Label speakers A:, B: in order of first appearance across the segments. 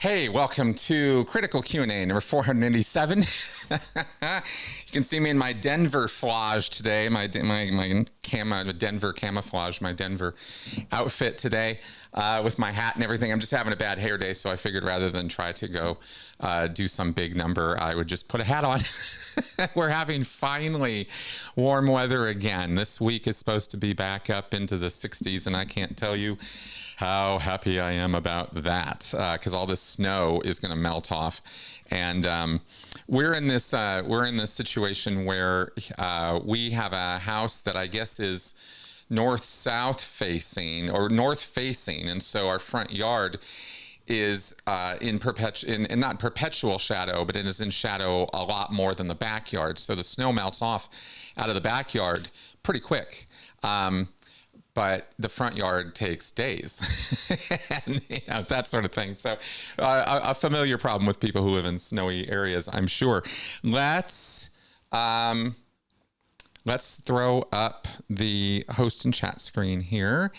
A: Hey, welcome to Critical Q&A number 487. You can see me in my Denver flage today, my Denver camouflage, my Denver outfit today with my hat and everything. I'm just having a bad hair day, so I figured rather than try to go do some big number, I would just put a hat on. We're having finally warm weather again. This week is supposed to be back up into the 60s, and I can't tell you how happy I am about that because all this snow is going to melt off, and we're in this situation where we have a house that I guess is north-south facing or north facing, and so our front yard is in not perpetual shadow, but it is in shadow a lot more than the backyard. So the snow melts off out of the backyard pretty quick. But the front yard takes days, and that sort of thing. So a familiar problem with people who live in snowy areas, I'm sure. Let's throw up the host and chat screen here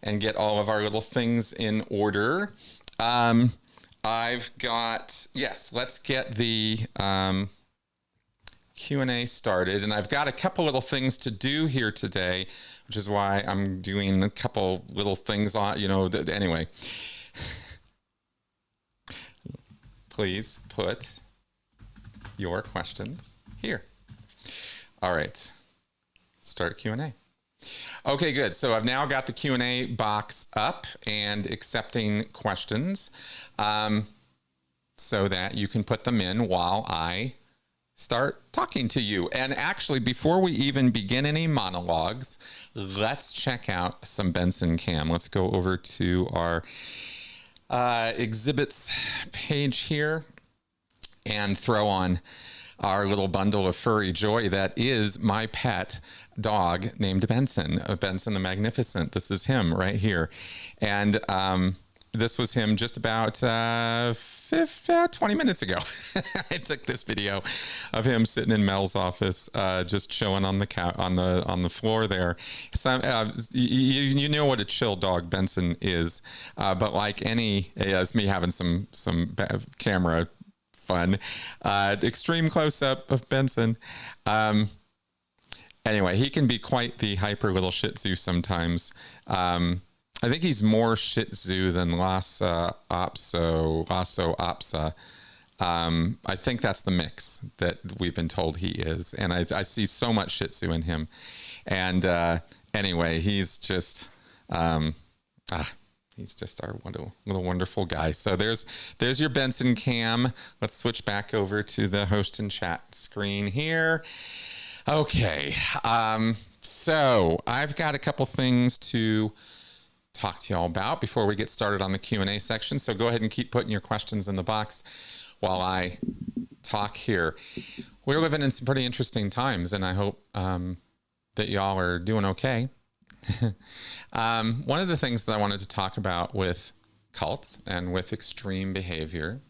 A: and get all of our little things in order. I've got, yes, let's get the Q&A started, and I've got a couple little things to do here today, which is why I'm doing a couple little things on, anyway. Please put your questions here. All right, start Q&A. Okay, good. So I've now got the Q&A box up and accepting questions so that you can put them in while I start talking to you. And actually, before we even begin any monologues, let's check out some Benson cam. Let's go over to our exhibits page here and throw on our little bundle of furry joy that is my pet dog named Benson, Benson the Magnificent. This is him right here. And this was him just about 20 minutes ago. I took this video of him sitting in Mel's office, just chilling on the couch, on the floor there. You know what a chill dog Benson is, but like as me having some camera fun, extreme close-up of Benson. Anyway, he can be quite the hyper little Shih Tzu sometimes. I think he's more Shih Tzu than Lhasa Apso. I think that's the mix that we've been told he is, and I see so much Shih Tzu in him. And anyway, he's just he's just our little wonderful guy. So there's your Benson cam. Let's switch back over to the host and chat screen here. Okay, so I've got a couple things to talk to y'all about before we get started on the Q&A section. So go ahead and keep putting your questions in the box while I talk here. We're living in some pretty interesting times, and I hope that y'all are doing okay. One of the things that I wanted to talk about with cults and with extreme behavior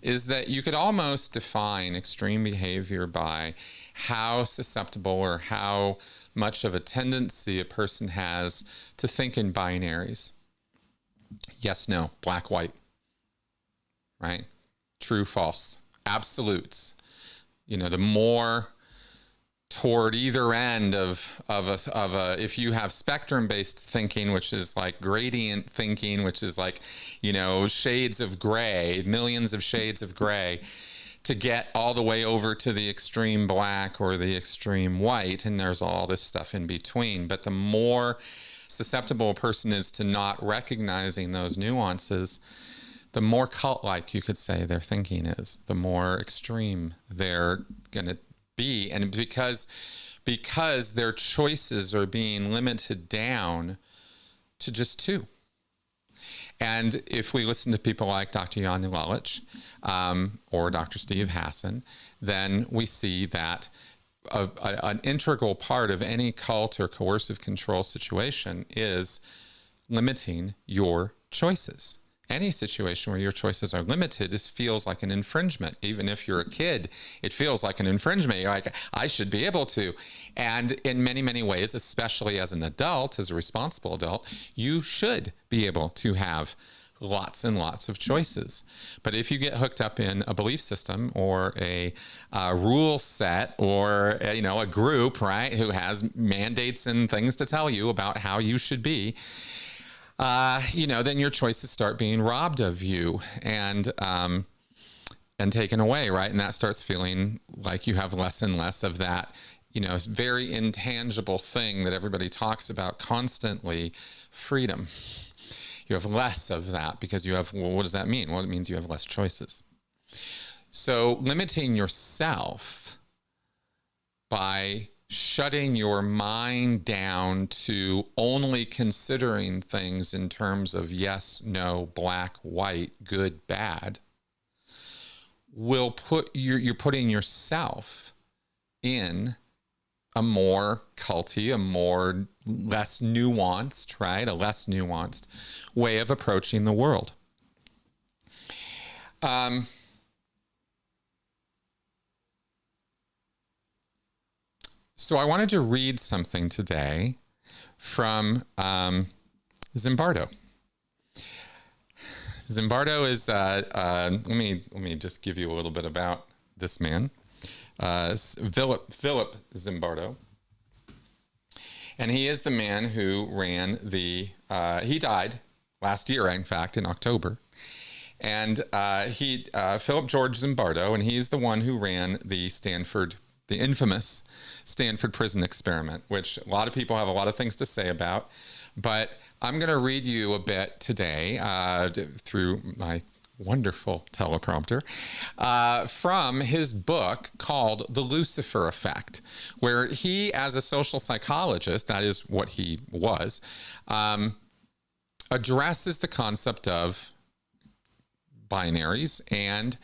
A: is that you could almost define extreme behavior by how susceptible or how much of a tendency a person has to think in binaries. Yes, no, black, white, right? True, false, absolutes. The more toward either end of a if you have spectrum-based thinking, which is like gradient thinking, which is like, shades of gray, millions of shades of gray, to get all the way over to the extreme black or the extreme white, and there's all this stuff in between. But the more susceptible a person is to not recognizing those nuances, the more cult-like you could say their thinking is, the more extreme they're going to be. And because their choices are being limited down to just two. And if we listen to people like Dr. Jan Lalich or Dr. Steve Hassan, then we see that an integral part of any cult or coercive control situation is limiting your choices. Any situation where your choices are limited feels like an infringement. Even if you're a kid, it feels like an infringement. You're like, I should be able to. And in many, many ways, especially as an adult, as a responsible adult, you should be able to have lots and lots of choices. But if you get hooked up in a belief system or a rule set or a group, right, who has mandates and things to tell you about how you should be, then your choices start being robbed of you and taken away, right? And that starts feeling like you have less and less of that, very intangible thing that everybody talks about constantly, freedom. You have less of that because you have, well, what does that mean? Well, it means you have less choices. So limiting yourself by shutting your mind down to only considering things in terms of yes, no, black, white, good, bad, will put you're putting yourself in a more culty, less nuanced, right? A less nuanced way of approaching the world. So I wanted to read something today from Zimbardo. Zimbardo is, let me just give you a little bit about this man. Philip Zimbardo. And he is the man who ran he died last year, in fact, in October. And Philip George Zimbardo, and he's the one who ran the infamous Stanford prison experiment, which a lot of people have a lot of things to say about. But I'm going to read you a bit today through my wonderful teleprompter from his book called The Lucifer Effect, where he, as a social psychologist, that is what he was, addresses the concept of binaries and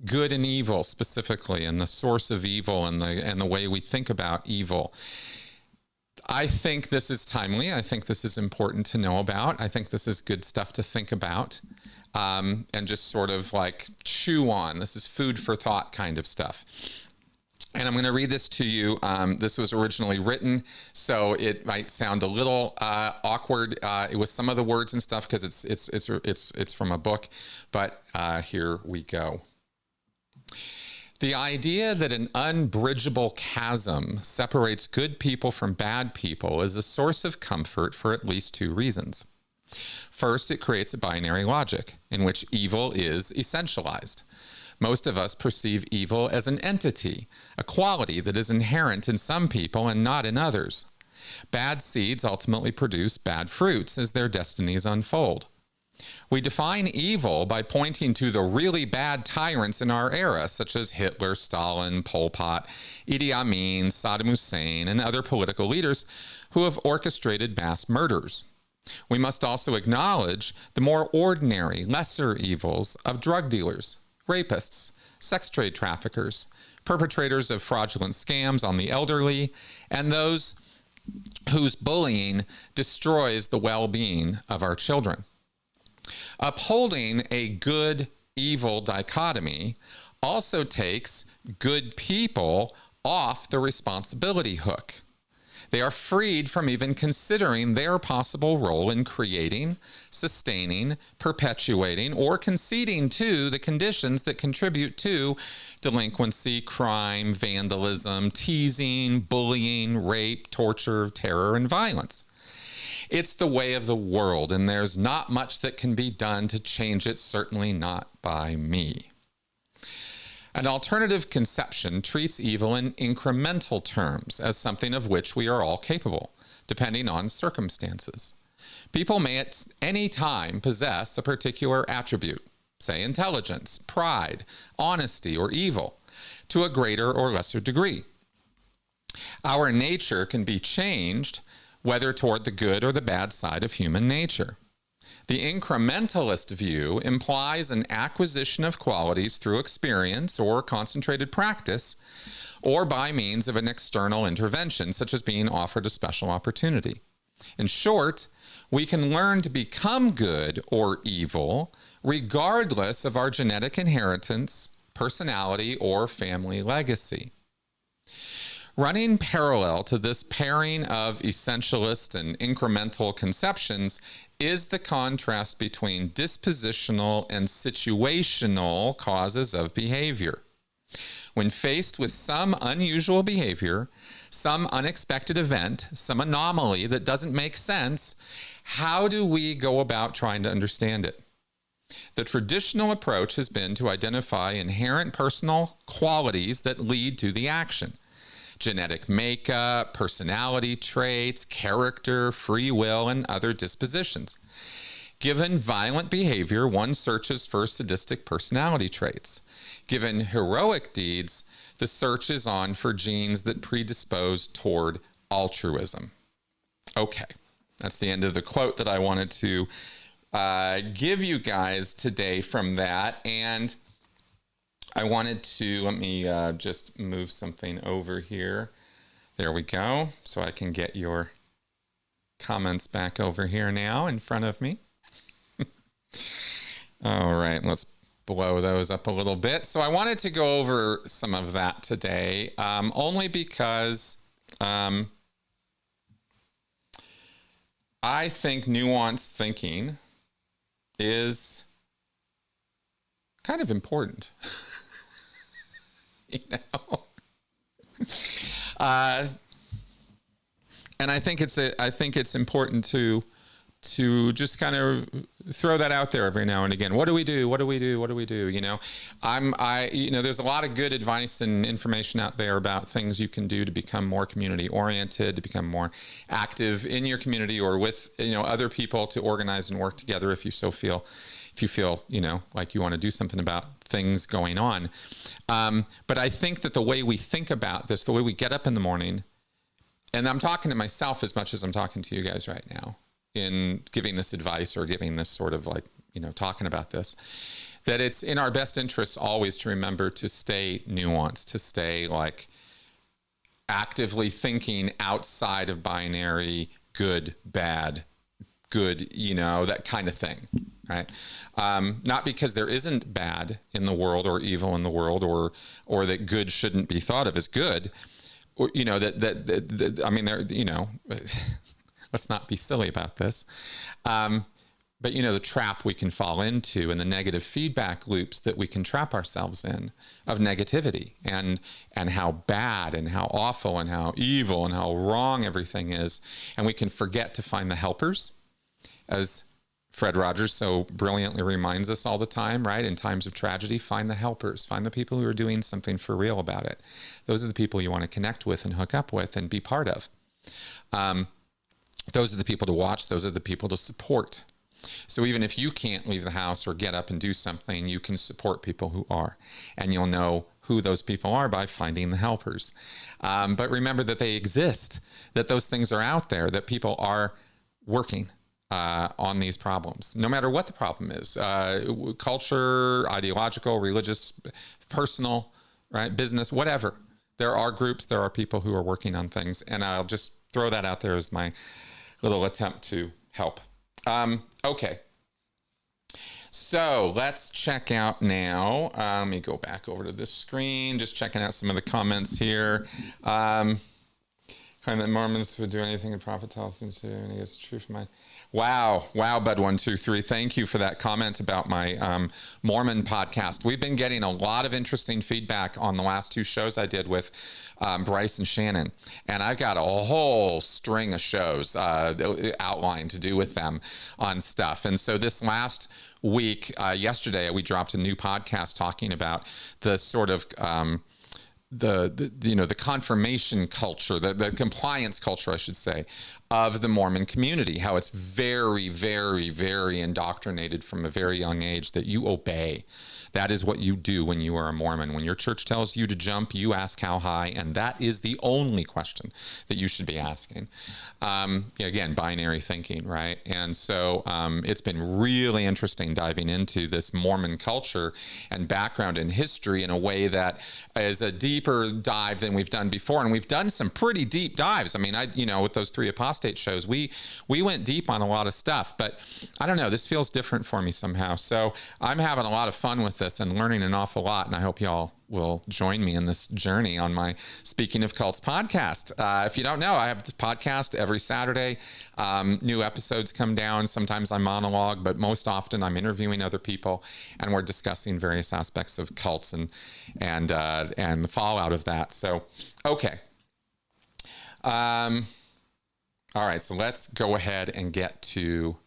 A: good and evil specifically, and the source of evil and the way we think about evil. I think this is timely. I think this is important to know about. I think this is good stuff to think about and just sort of like chew on. This is food for thought kind of stuff. And I'm going to read this to you. This was originally written, so it might sound a little awkward with some of the words and stuff because it's from a book. But here we go. The idea that an unbridgeable chasm separates good people from bad people is a source of comfort for at least two reasons. First, it creates a binary logic in which evil is essentialized. Most of us perceive evil as an entity, a quality that is inherent in some people and not in others. Bad seeds ultimately produce bad fruits as their destinies unfold. We define evil by pointing to the really bad tyrants in our era, such as Hitler, Stalin, Pol Pot, Idi Amin, Saddam Hussein, and other political leaders who have orchestrated mass murders. We must also acknowledge the more ordinary, lesser evils of drug dealers, rapists, sex trade traffickers, perpetrators of fraudulent scams on the elderly, and those whose bullying destroys the well-being of our children. Upholding a good-evil dichotomy also takes good people off the responsibility hook. They are freed from even considering their possible role in creating, sustaining, perpetuating, or conceding to the conditions that contribute to delinquency, crime, vandalism, teasing, bullying, rape, torture, terror, and violence. It's the way of the world, and there's not much that can be done to change it, certainly not by me. An alternative conception treats evil in incremental terms as something of which we are all capable, depending on circumstances. People may at any time possess a particular attribute, say intelligence, pride, honesty, or evil, to a greater or lesser degree. Our nature can be changed whether toward the good or the bad side of human nature. The incrementalist view implies an acquisition of qualities through experience or concentrated practice, or by means of an external intervention, such as being offered a special opportunity. In short, we can learn to become good or evil regardless of our genetic inheritance, personality, or family legacy. Running parallel to this pairing of essentialist and incremental conceptions is the contrast between dispositional and situational causes of behavior. When faced with some unusual behavior, some unexpected event, some anomaly that doesn't make sense, how do we go about trying to understand it? The traditional approach has been to identify inherent personal qualities that lead to the action. Genetic makeup, personality traits, character, free will, and other dispositions. Given violent behavior, one searches for sadistic personality traits. Given heroic deeds, the search is on for genes that predispose toward altruism. Okay, that's the end of the quote that I wanted to give you guys today from that. And I wanted to, let me just move something over here. There we go. So I can get your comments back over here now in front of me. All right, let's blow those up a little bit. So I wanted to go over some of that today, only because I think nuanced thinking is kind of important. You know, and I think it's important to just kind of throw that out there every now and again. What do we do? What do we do? What do we do? You know, there's a lot of good advice and information out there about things you can do to become more community oriented, to become more active in your community or with, other people, to organize and work together if you feel, like you want to do something about things going on. But I think that the way we think about this, the way we get up in the morning, and I'm talking to myself as much as I'm talking to you guys right now in giving this advice or giving this sort of talking about this, that it's in our best interest always to remember to stay nuanced, to stay actively thinking outside of binary good, bad, good, that kind of thing, right? Not because there isn't bad in the world or evil in the world or that good shouldn't be thought of as good, or, let's not be silly about this. But the trap we can fall into and the negative feedback loops that we can trap ourselves in of negativity and how bad and how awful and how evil and how wrong everything is. And we can forget to find the helpers, as Fred Rogers so brilliantly reminds us all the time, right? In times of tragedy, find the helpers, find the people who are doing something for real about it. Those are the people you want to connect with and hook up with and be part of. Those are the people to watch. Those are the people to support. So even if you can't leave the house or get up and do something, you can support people who are. And you'll know who those people are by finding the helpers. But remember that they exist, that those things are out there, that people are working on these problems, no matter what the problem is, culture, ideological, religious, personal, right, business, whatever. There are groups, there are people who are working on things. And I'll just throw that out there as my little attempt to help. Okay. So let's check out now. Let me go back over to this screen, just checking out some of the comments here. Claim that Mormons would do anything the prophet tells them to, and he gets the truth from my... Wow, Bud123. Thank you for that comment about my Mormon podcast. We've been getting a lot of interesting feedback on the last two shows I did with Bryce and Shannon. And I've got a whole string of shows outlined to do with them on stuff. And so this last week, yesterday, we dropped a new podcast talking about the sort of... the confirmation culture, the compliance culture, I should say, of the Mormon community, how it's very, very, very indoctrinated from a very young age that you obey. That is what you do when you are a Mormon. When your church tells you to jump, you ask how high, and that is the only question that you should be asking. Again, binary thinking, right? And so it's been really interesting diving into this Mormon culture and background and history in a way that is a deeper dive than we've done before. And we've done some pretty deep dives. I mean, with those three apostles, apostate shows, we went deep on a lot of stuff, but I don't know, this feels different for me somehow. So I'm having a lot of fun with this and learning an awful lot, and I hope y'all will join me in this journey on my Speaking of Cults podcast. If you don't know, I have this podcast every Saturday. New episodes come down. Sometimes I monologue, but most often I'm interviewing other people, and we're discussing various aspects of cults and the fallout of that. So, okay. All right, so let's go ahead and get to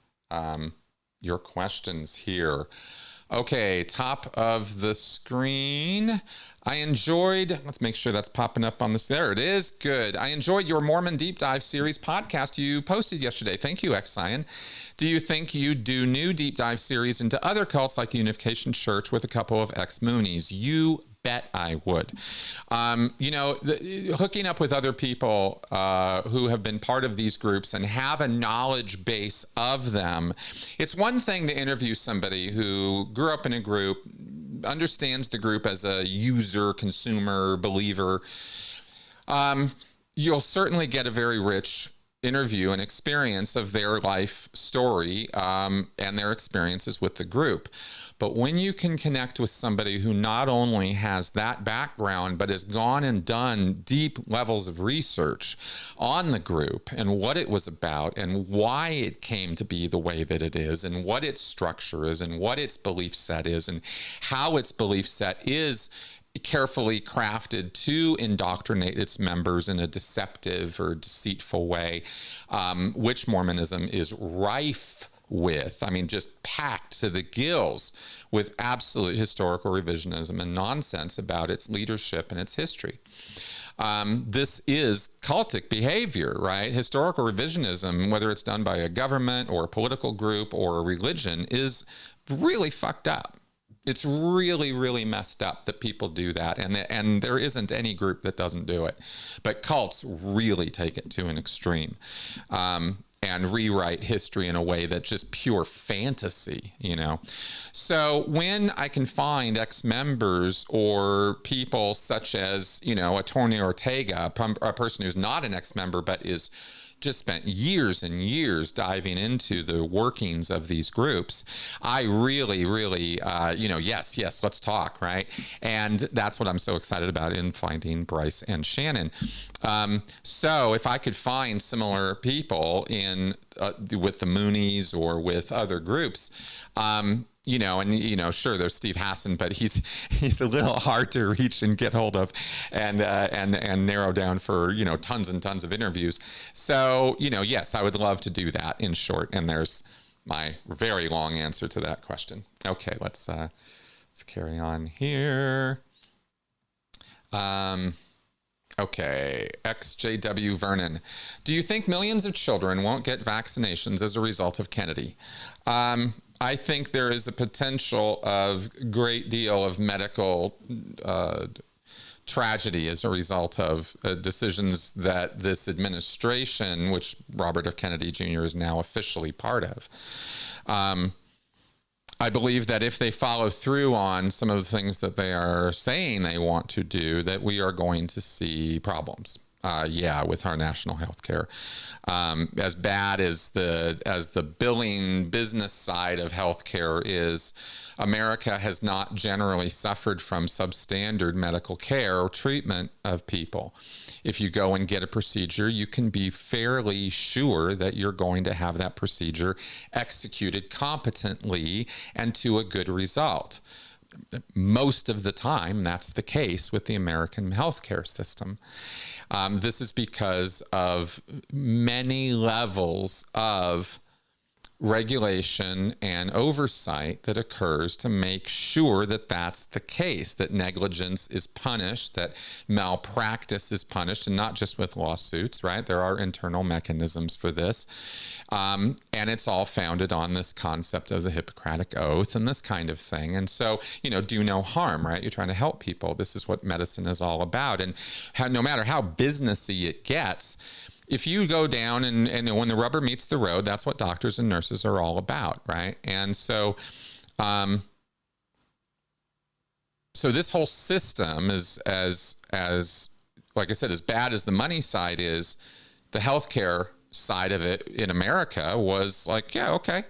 A: your questions here. Okay, top of the screen. I enjoyed, let's make sure that's popping up on this. There it is. Good. I enjoyed your Mormon Deep Dive series podcast you posted yesterday. Thank you, X-Cyan. Do you think you'd do new deep dive series into other cults like Unification Church with a couple of ex-Moonies? You bet I would. Hooking up with other people who have been part of these groups and have a knowledge base of them. It's one thing to interview somebody who grew up in a group, understands the group as a user, consumer, believer. You'll certainly get a very rich interview and experience of their life story and their experiences with the group. But when you can connect with somebody who not only has that background, but has gone and done deep levels of research on the group and what it was about and why it came to be the way that it is and what its structure is and what its belief set is and how its belief set is carefully crafted to indoctrinate its members in a deceptive or deceitful way, which Mormonism is rife with, just packed to the gills with absolute historical revisionism and nonsense about its leadership and its history. This is cultic behavior, right? Historical revisionism, whether it's done by a government or a political group or a religion, is really fucked up. It's really, really messed up that people do that. And there isn't any group that doesn't do it. But cults really take it to an extreme and rewrite history in a way that's just pure fantasy, So when I can find ex-members or people such as, a Tony Ortega, a person who's not an ex-member but is just spent years and years diving into the workings of these groups, I really, really, yes, let's talk, right? And that's what I'm so excited about in finding Bryce and Shannon. So if I could find similar people with the Moonies or with other groups, sure, there's Steve Hassan, but he's a little hard to reach and get hold of and narrow down for, tons and tons of interviews. So, yes, I would love to do that in short. And there's my very long answer to that question. Okay, let's carry on here. Okay, XJW Vernon. Do you think millions of children won't get vaccinations as a result of Kennedy? I think there is a potential of great deal of medical tragedy as a result of decisions that this administration, which Robert F. Kennedy Jr. is now officially part of. I believe that if they follow through on some of the things that they are saying they want to do, that we are going to see problems. With our national health care. As bad as the billing business side of healthcare is, America has not generally suffered from substandard medical care or treatment of people. If you go and get a procedure, you can be fairly sure that you're going to have that procedure executed competently and to a good result. Most of the time, that's the case with the American healthcare system. This is because of many levels of regulation and oversight that occurs to make sure that that's the case, that negligence is punished, that malpractice is punished, and not just with lawsuits, right? There are internal mechanisms for this. And it's all founded on this concept of the Hippocratic Oath and this kind of thing. And so, do no harm, right? You're trying to help people. This is what medicine is all about. And no matter how businessy it gets, if you go down and when the rubber meets the road, that's what doctors and nurses are all about, right? And so, so this whole system is as like I said, as bad as the money side is, the healthcare side of it in America was like, yeah, okay.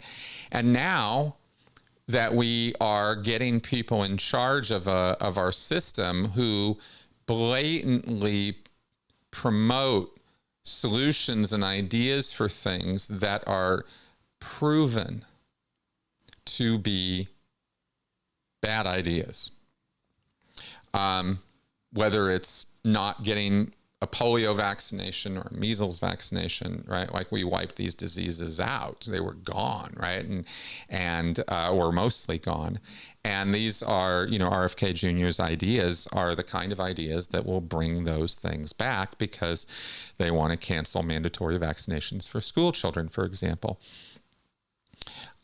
A: And now that we are getting people in charge of our system who blatantly promote solutions and ideas for things that are proven to be bad ideas. Whether it's not getting a polio vaccination or a measles vaccination, right? Like we wiped these diseases out; they were gone, right? And or mostly gone. And these are, RFK Jr.'s ideas are the kind of ideas that will bring those things back because they want to cancel mandatory vaccinations for school children, for example.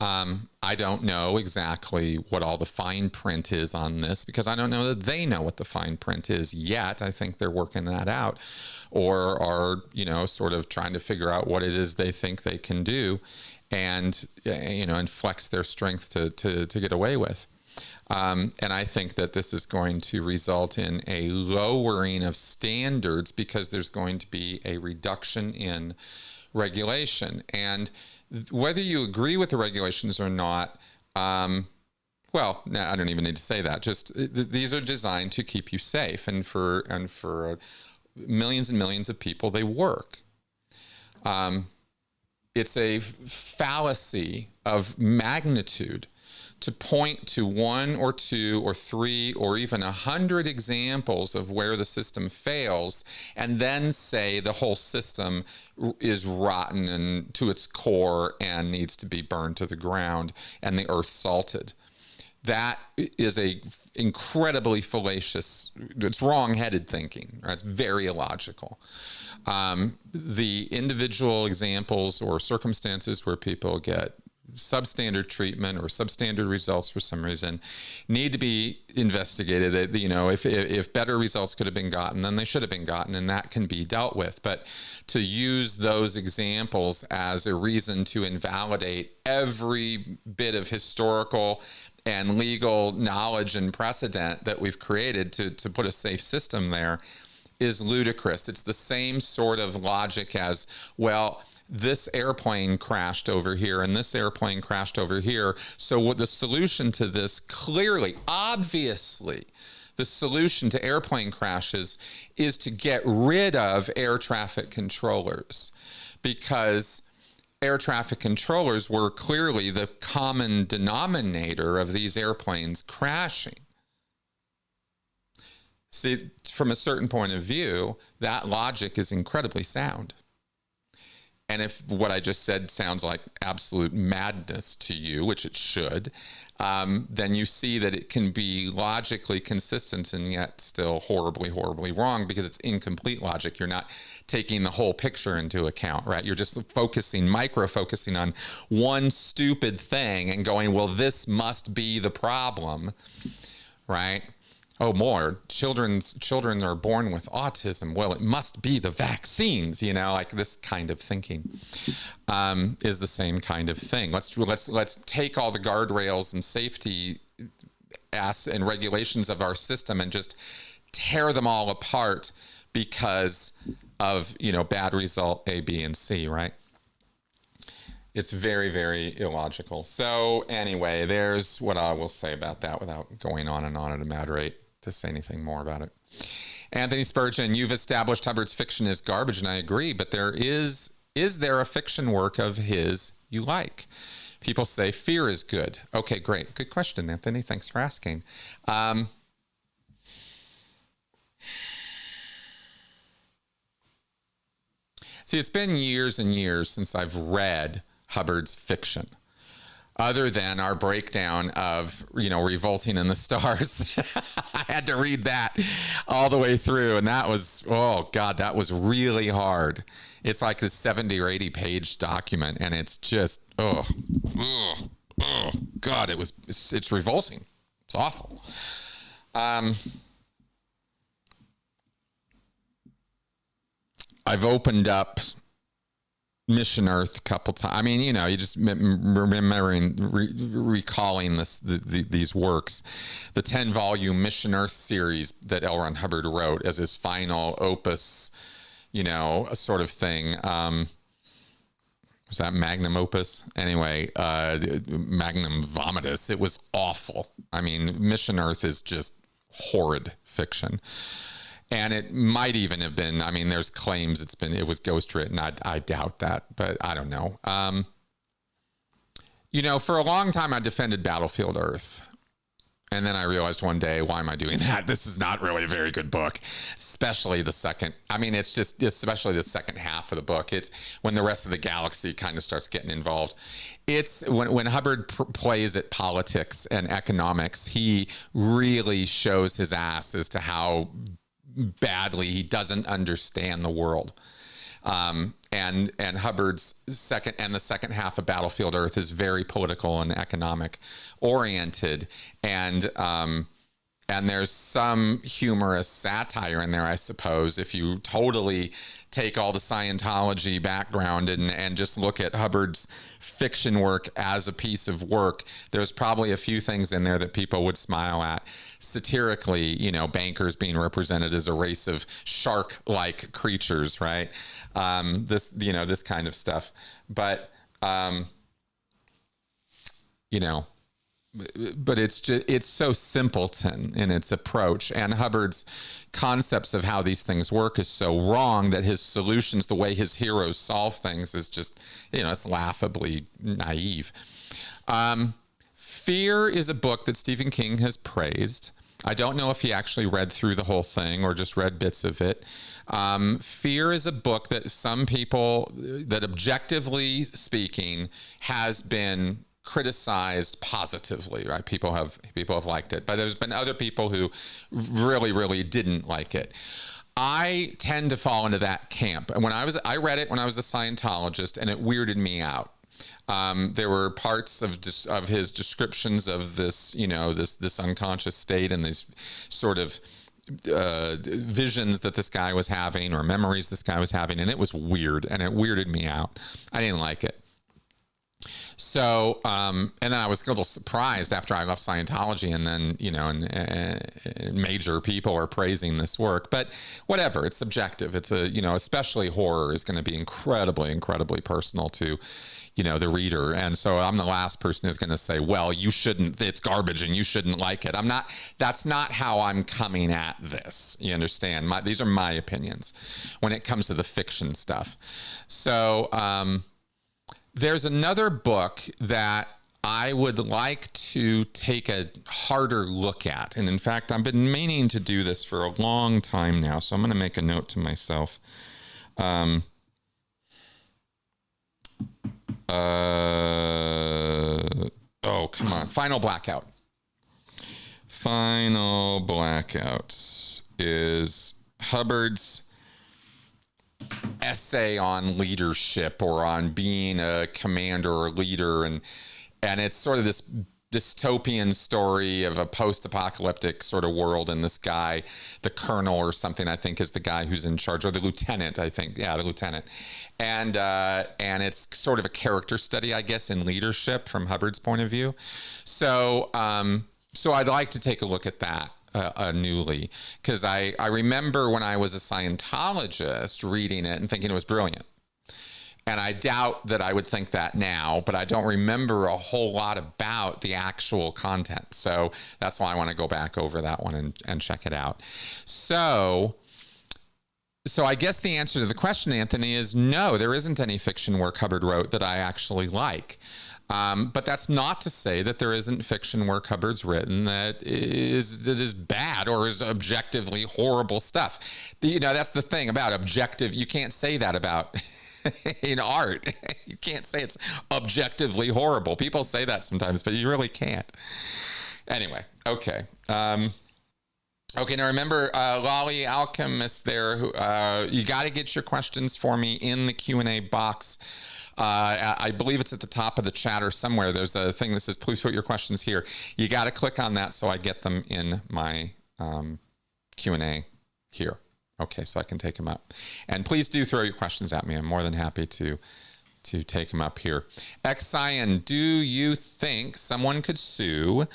A: I don't know exactly what all the fine print is on this because I don't know that they know what the fine print is yet. I think they're working that out or are, sort of trying to figure out what it is they think they can do and, and flex their strength to get away with. And I think that this is going to result in a lowering of standards because there's going to be a reduction in regulation. And whether you agree with the regulations or not, well, no, I don't even need to say that. Just these are designed to keep you safe, and for millions and millions of people, they work. It's a fallacy of magnitude to point to one or two or three or even 100 examples of where the system fails and then say the whole system is rotten and to its core and needs to be burned to the ground and the earth salted. That is a incredibly fallacious, it's wrong-headed thinking, right? It's very illogical. The individual examples or circumstances where people get substandard treatment or substandard results for some reason need to be investigated. If better results could have been gotten, then they should have been gotten, and that can be dealt with. But to use those examples as a reason to invalidate every bit of historical and legal knowledge and precedent that we've created to put a safe system there is ludicrous. It's the same sort of logic as, well, this airplane crashed over here and this airplane crashed over here. So what the solution to this, clearly, obviously, the solution to airplane crashes is to get rid of air traffic controllers, because air traffic controllers were clearly the common denominator of these airplanes crashing. See, from a certain point of view, that logic is incredibly sound. And if what I just said sounds like absolute madness to you, which it should, then you see that it can be logically consistent and yet still horribly, horribly wrong because it's incomplete logic. You're not taking the whole picture into account, right? You're just micro-focusing on one stupid thing and going, well, this must be the problem, right? Oh, more children are born with autism. Well, it must be the vaccines, like this kind of thinking is the same kind of thing. Let's take all the guardrails and safety and regulations of our system and just tear them all apart because of, bad result A, B, and C, right? It's very, very illogical. So anyway, there's what I will say about that without going on and on at a mad rate to say anything more about it. Anthony Spurgeon, you've established Hubbard's fiction is garbage, and I agree, but is there a fiction work of his you like? People say fear is good. Okay, great. Good question, Anthony. Thanks for asking. See, it's been years and years since I've read Hubbard's fiction, other than our breakdown of, Revolting in the Stars. I had to read that all the way through, and that was, oh God, that was really hard. It's like a 70 or 80 page document, and it's just, oh God, it's revolting. It's awful. I've opened up Mission Earth a couple times. I mean, you just recalling these works, the 10-volume Mission Earth series that L. Ron Hubbard wrote as his final opus, a sort of thing. Was that magnum opus? Anyway, magnum vomitus. It was awful. I mean, Mission Earth is just horrid fiction. And it might even have been, I mean, there's claims it was ghost written. I doubt that, but I don't know. You know, for a long time, I defended Battlefield Earth. And then I realized one day, why am I doing that? This is not really a very good book, especially the second. I mean, it's just, especially the second half of the book. It's when the rest of the galaxy kind of starts getting involved. It's when Hubbard plays at politics and economics, he really shows his ass as to how badly he doesn't understand the world. And Hubbard's the second half of Battlefield Earth is very political and economic oriented, and there's some humorous satire in there, I suppose, if you totally take all the Scientology background and just look at Hubbard's fiction work as a piece of work. There's probably a few things in there that people would smile at. Satirically, you know, bankers being represented as a race of shark-like creatures, right? This kind of stuff. But, but it's so simpleton in its approach, and Hubbard's concepts of how these things work is so wrong that his solutions, the way his heroes solve things, is just, it's laughably naive. Fear is a book that Stephen King has praised. I don't know if he actually read through the whole thing or just read bits of it. Fear is a book that some people, that objectively speaking, has been criticized positively, right? People have liked it, but there's been other people who really, really didn't like it. I tend to fall into that camp. And I read it when I was a Scientologist, and it weirded me out. There were parts of his descriptions of this, this unconscious state and these sort of visions that this guy was having, or memories this guy was having, and it was weird, and it weirded me out. I didn't like it. So, and then I was a little surprised after I left Scientology, and then, and major people are praising this work, but whatever, it's subjective. It's especially horror is going to be incredibly, incredibly personal to, the reader. And so I'm the last person who's going to say, well, you shouldn't, it's garbage and you shouldn't like it. That's not how I'm coming at this. You understand? These are my opinions when it comes to the fiction stuff. So, there's another book that I would like to take a harder look at. And in fact, I've been meaning to do this for a long time now. So I'm going to make a note to myself. Oh, come on. Final Blackout. Final Blackout is Hubbard's essay on leadership, or on being a commander or leader, and it's sort of this dystopian story of a post-apocalyptic sort of world, and this guy, the colonel or something, I think, is the guy who's in charge, or the lieutenant, I think, the lieutenant, and it's sort of a character study, I guess, in leadership from Hubbard's point of view. So I'd like to take a look at that newly, because I remember when I was a Scientologist reading it and thinking it was brilliant. And I doubt that I would think that now, but I don't remember a whole lot about the actual content. So that's why I want to go back over that one and check it out. So I guess the answer to the question, Anthony, is no, there isn't any fiction work Hubbard wrote that I actually like. But that's not to say that there isn't fiction work Hubbard's written that is bad or is objectively horrible stuff. That's the thing about objective. You can't say that about in art. You can't say it's objectively horrible. People say that sometimes, but you really can't. Anyway, okay. Okay, now remember, Lolly Alchemist there, who, you got to get your questions for me in the Q&A box. I believe it's at the top of the chat or somewhere. There's a thing that says, please put your questions here. You got to click on that so I get them in my Q&A here. Okay, so I can take them up. And please do throw your questions at me. I'm more than happy to take them up here. X-Cyan, do you think someone could sue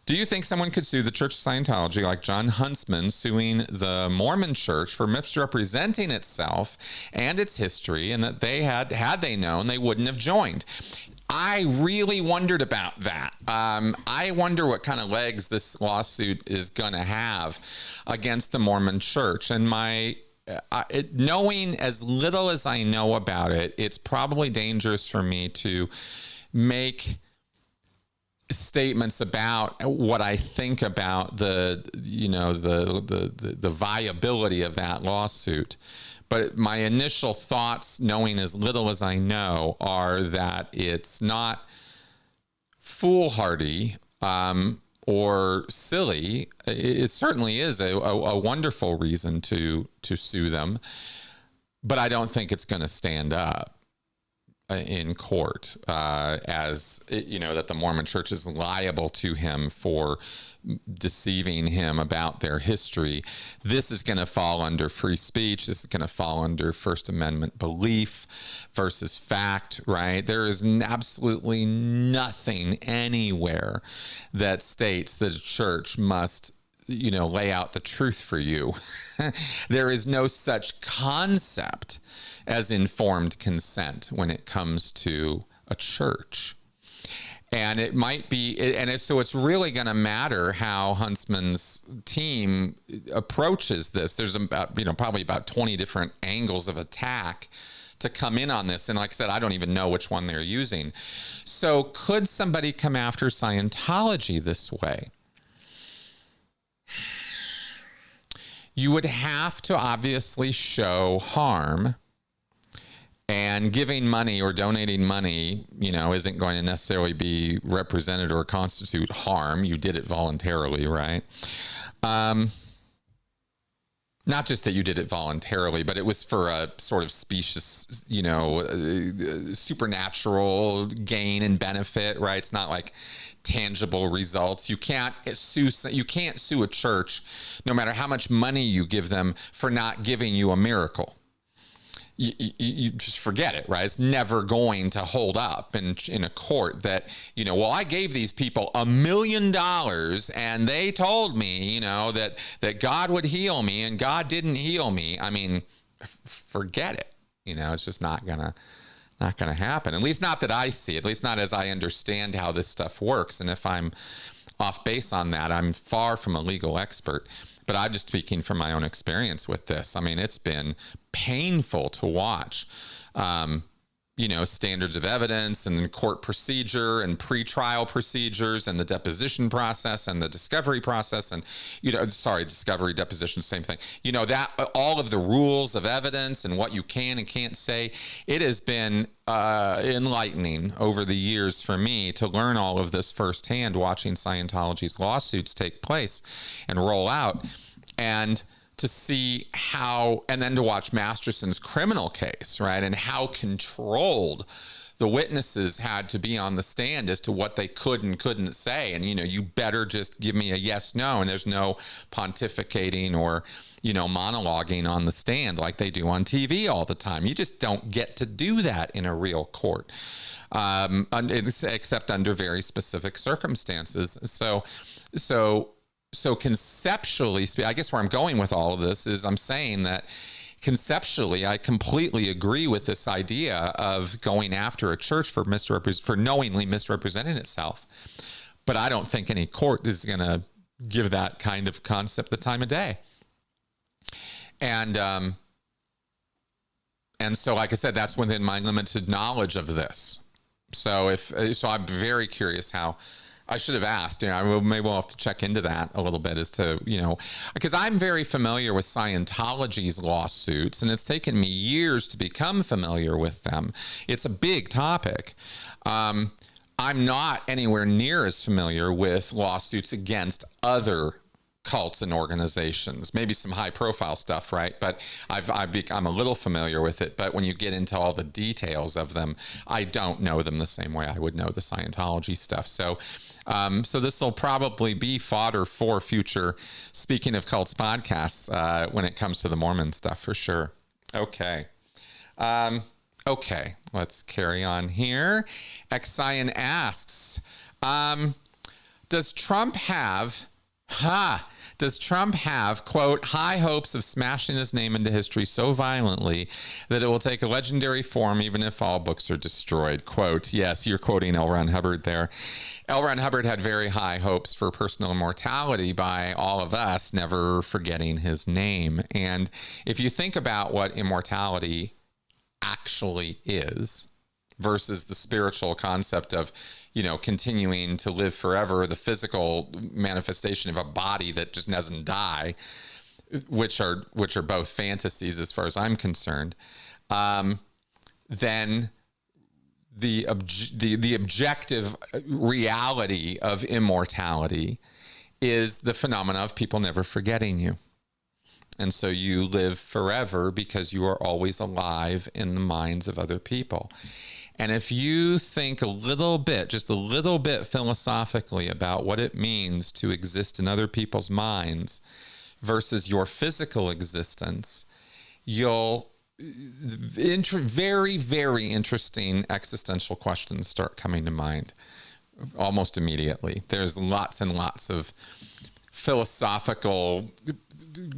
A: Do you think someone could sue the Church of Scientology like John Huntsman suing the Mormon Church for misrepresenting itself and its history, and that they had they known, they wouldn't have joined? I really wondered about that. I wonder what kind of legs this lawsuit is going to have against the Mormon Church. And knowing as little as I know about it, it's probably dangerous for me to make statements about what I think about the viability of that lawsuit. But my initial thoughts, knowing as little as I know, are that it's not foolhardy or silly. It certainly is a wonderful reason to sue them, but I don't think it's going to stand up in court as that the Mormon Church is liable to him for deceiving him about their history. This is going to fall under free speech. This is going to fall under First Amendment belief versus fact, right? There is absolutely nothing anywhere that states that a church must lay out the truth for you. There is no such concept as informed consent when it comes to a church. And it might be, so it's really going to matter how Huntsman's team approaches this. There's about, probably about 20 different angles of attack to come in on this. And like I said, I don't even know which one they're using. So could somebody come after Scientology this way? You would have to obviously show harm, and giving money or donating money, isn't going to necessarily be represented or constitute harm. You did it voluntarily, right? Not just that you did it voluntarily, but it was for a sort of specious, supernatural gain and benefit, right? It's not like tangible results. You can't sue a church, no matter how much money you give them, for not giving you a miracle. You just forget it, right? It's never going to hold up in a court that, I gave these people $1 million and they told me, that God would heal me, and God didn't heal me. I mean, forget it. It's just not gonna happen. At least not that I see. At least not as I understand how this stuff works. And if I'm off base on that, I'm far from a legal expert. But I'm just speaking from my own experience with this. I mean, it's been painful to watch, standards of evidence and court procedure and pretrial procedures and the deposition process and the discovery process and, discovery, deposition, same thing. That all of the rules of evidence and what you can and can't say, it has been enlightening over the years for me to learn all of this firsthand, watching Scientology's lawsuits take place and roll out, and to see how, and then to watch Masterson's criminal case, right? And how controlled the witnesses had to be on the stand as to what they could and couldn't say. And, you better just give me a yes, no. And there's no pontificating or, monologuing on the stand like they do on TV all the time. You just don't get to do that in a real court, except under very specific circumstances. So conceptually, I guess where I'm going with all of this is I'm saying that conceptually, I completely agree with this idea of going after a church for knowingly misrepresenting itself. But I don't think any court is going to give that kind of concept the time of day. And so, like I said, that's within my limited knowledge of this. So I'm very curious how. I should have asked, maybe we'll have to check into that a little bit as to, because I'm very familiar with Scientology's lawsuits, and it's taken me years to become familiar with them. It's a big topic. I'm not anywhere near as familiar with lawsuits against other cults and organizations, maybe some high profile stuff, right? But I'm a little familiar with it. But when you get into all the details of them, I don't know them the same way I would know the Scientology stuff. So this will probably be fodder for future Speaking of Cults podcasts when it comes to the Mormon stuff, for sure. Okay. Let's carry on here. Xion asks, Does Trump have, quote, high hopes of smashing his name into history so violently that it will take a legendary form even if all books are destroyed? Quote, yes, you're quoting L. Ron Hubbard there. L. Ron Hubbard had very high hopes for personal immortality by all of us never forgetting his name. And if you think about what immortality actually is versus the spiritual concept of, continuing to live forever, the physical manifestation of a body that just doesn't die, which are both fantasies as far as I'm concerned, then the objective reality of immortality is the phenomena of people never forgetting you. And so you live forever because you are always alive in the minds of other people. And if you think just a little bit philosophically about what it means to exist in other people's minds versus your physical existence, you'll very, very interesting existential questions start coming to mind almost immediately. There's lots and lots of philosophical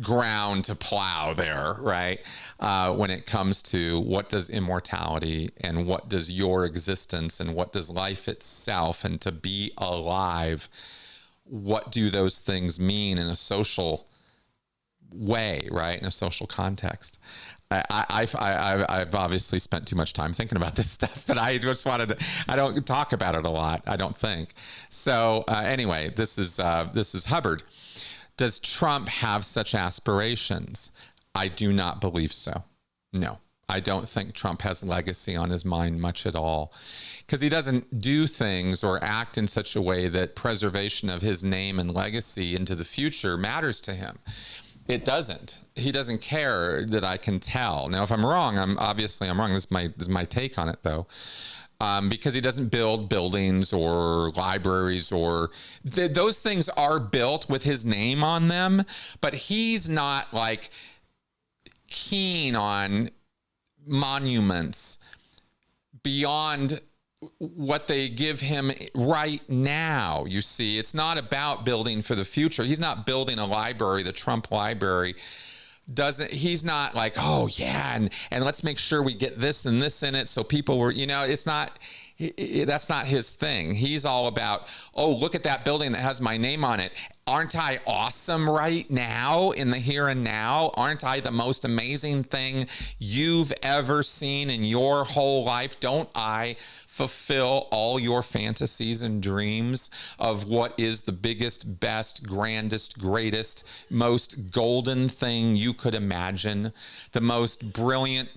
A: ground to plow there, right? When it comes to what does immortality and what does your existence and what does life itself and to be alive, what do those things mean in a social way, right? In a social context. I've obviously spent too much time thinking about this stuff, but I just wanted to, I don't talk about it a lot, I don't think. So anyway, this is Hubbard. Does Trump have such aspirations? I do not believe so. No, I don't think Trump has legacy on his mind much at all, because he doesn't do things or act in such a way that preservation of his name and legacy into the future matters to him. It doesn't. He doesn't care, that I can tell. Now, if I'm wrong, I'm wrong. This is my take on it, though. Because he doesn't build buildings or libraries or those things are built with his name on them, but he's not like keen on monuments beyond what they give him right now. You see, it's not about building for the future. He's not building a library, the Trump library. He's not like, oh yeah, and let's make sure we get this and this in it so people were, it's not, that's not his thing. He's all about, oh, look at that building that has my name on it. Aren't I awesome right now in the here and now? Aren't I the most amazing thing you've ever seen in your whole life? Don't I fulfill all your fantasies and dreams of what is the biggest, best, grandest, greatest, most golden thing you could imagine? The most brilliant,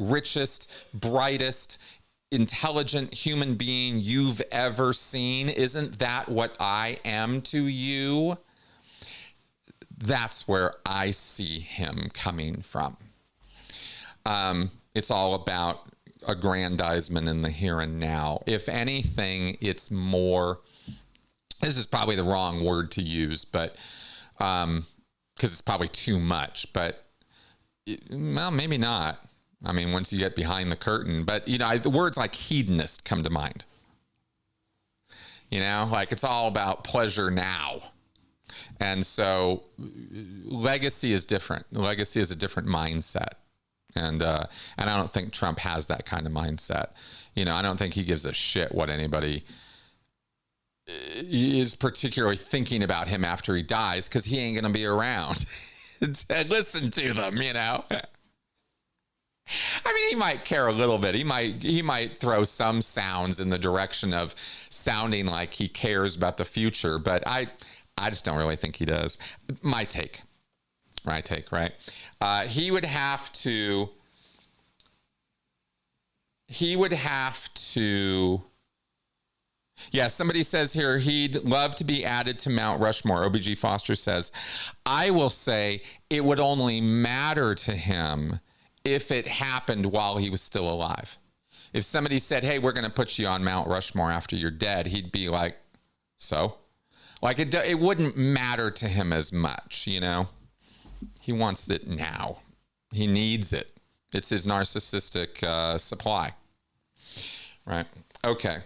A: richest, brightest, intelligent human being you've ever seen. Isn't that what I am to you? That's where I see him coming from. It's all about aggrandizement in the here and now. If anything, it's more, this is probably the wrong word to use, but because it's probably too much, but well, maybe not. I mean, once you get behind the curtain, but the words like hedonist come to mind. Like it's all about pleasure now. And so legacy is different. Legacy is a different mindset. And I don't think Trump has that kind of mindset. I don't think he gives a shit what anybody is particularly thinking about him after he dies, because he ain't going to be around to listen to them, I mean, he might care a little bit. He might throw some sounds in the direction of sounding like he cares about the future, but I just don't really think he does. My take, right? He would have to. Yeah, somebody says here he'd love to be added to Mount Rushmore. OBG Foster says, I will say it would only matter to him if it happened while he was still alive. If somebody said, hey, we're going to put you on Mount Rushmore after you're dead, he'd be like, so? Like it wouldn't matter to him as much, He wants it now. He needs it. It's his narcissistic supply. Right? Okay.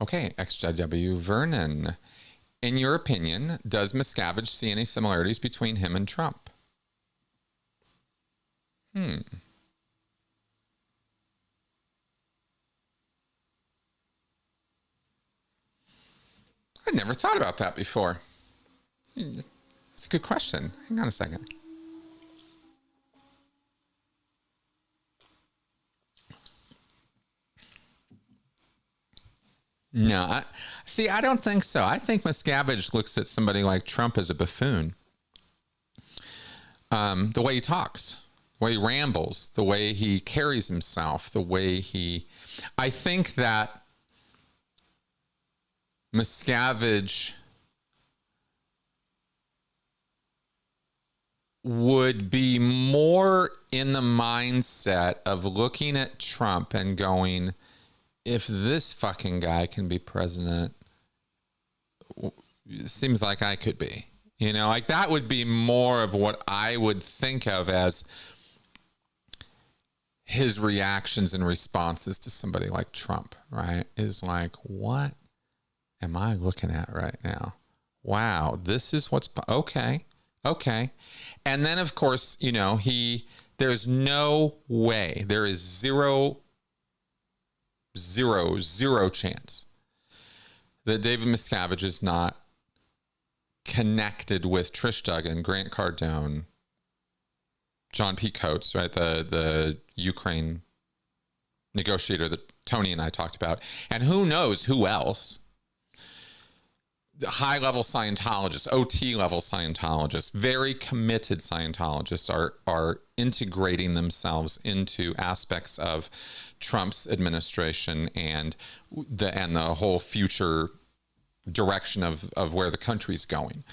A: Okay, XJW Vernon. In your opinion, does Miscavige see any similarities between him and Trump? I never thought about that before. It's a good question. Hang on a second. No, I don't think so. I think Miscavige looks at somebody like Trump as a buffoon. The way he talks, the way he rambles, the way he carries himself, the way he... I think that Miscavige would be more in the mindset of looking at Trump and going, if this fucking guy can be president, it seems like I could be. You know, like that would be more of what I would think of as his reactions and responses to somebody like Trump, right? Is like, what am I looking at right now? Wow, this is what's okay. And then of course, you know, there's no way, there is zero chance that David Miscavige is not connected with Trish Duggan, Grant Cardone, John P. Coates, right? The Ukraine negotiator that Tony and I talked about. And who knows who else? The high-level Scientologists, OT-level Scientologists, very committed Scientologists are integrating themselves into aspects of Trump's administration and the whole future direction of where the country's going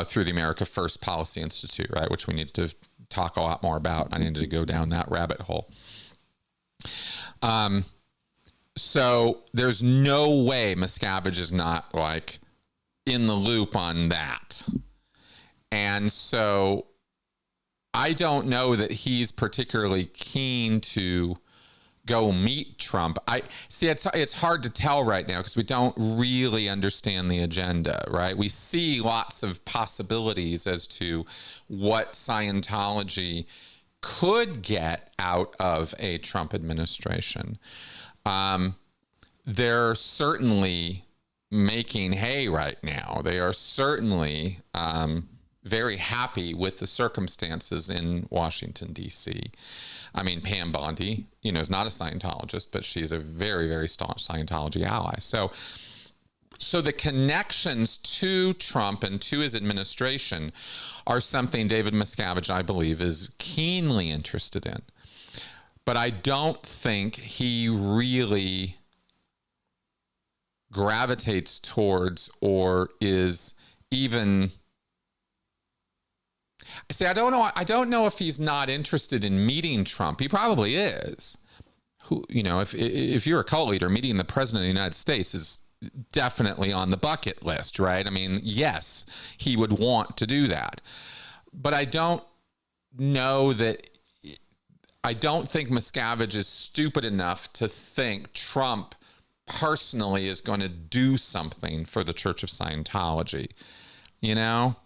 A: through the America First Policy Institute, right? Which we need to talk a lot more about. I needed to go down that rabbit hole. So there's no way Miscavige is not like in the loop on that. And so I don't know that he's particularly keen to go meet Trump. I see it's hard to tell right now because we don't really understand the agenda, right? We see lots of possibilities as to what Scientology could get out of a Trump administration. They're certainly making hay right now. They are certainly very happy with the circumstances in Washington, D.C. I mean, Pam Bondi, you know, is not a Scientologist, but she's a very, very staunch Scientology ally. So the connections to Trump and to his administration are something David Miscavige, I believe, is keenly interested in. But I don't think he really gravitates towards or is even... See, I don't know if he's not interested in meeting Trump. He probably is. Who, you know, if you're a cult leader, meeting the president of the United States is definitely on the bucket list, right? I mean, yes, he would want to do that. But I don't think Miscavige is stupid enough to think Trump personally is going to do something for the Church of Scientology. You know?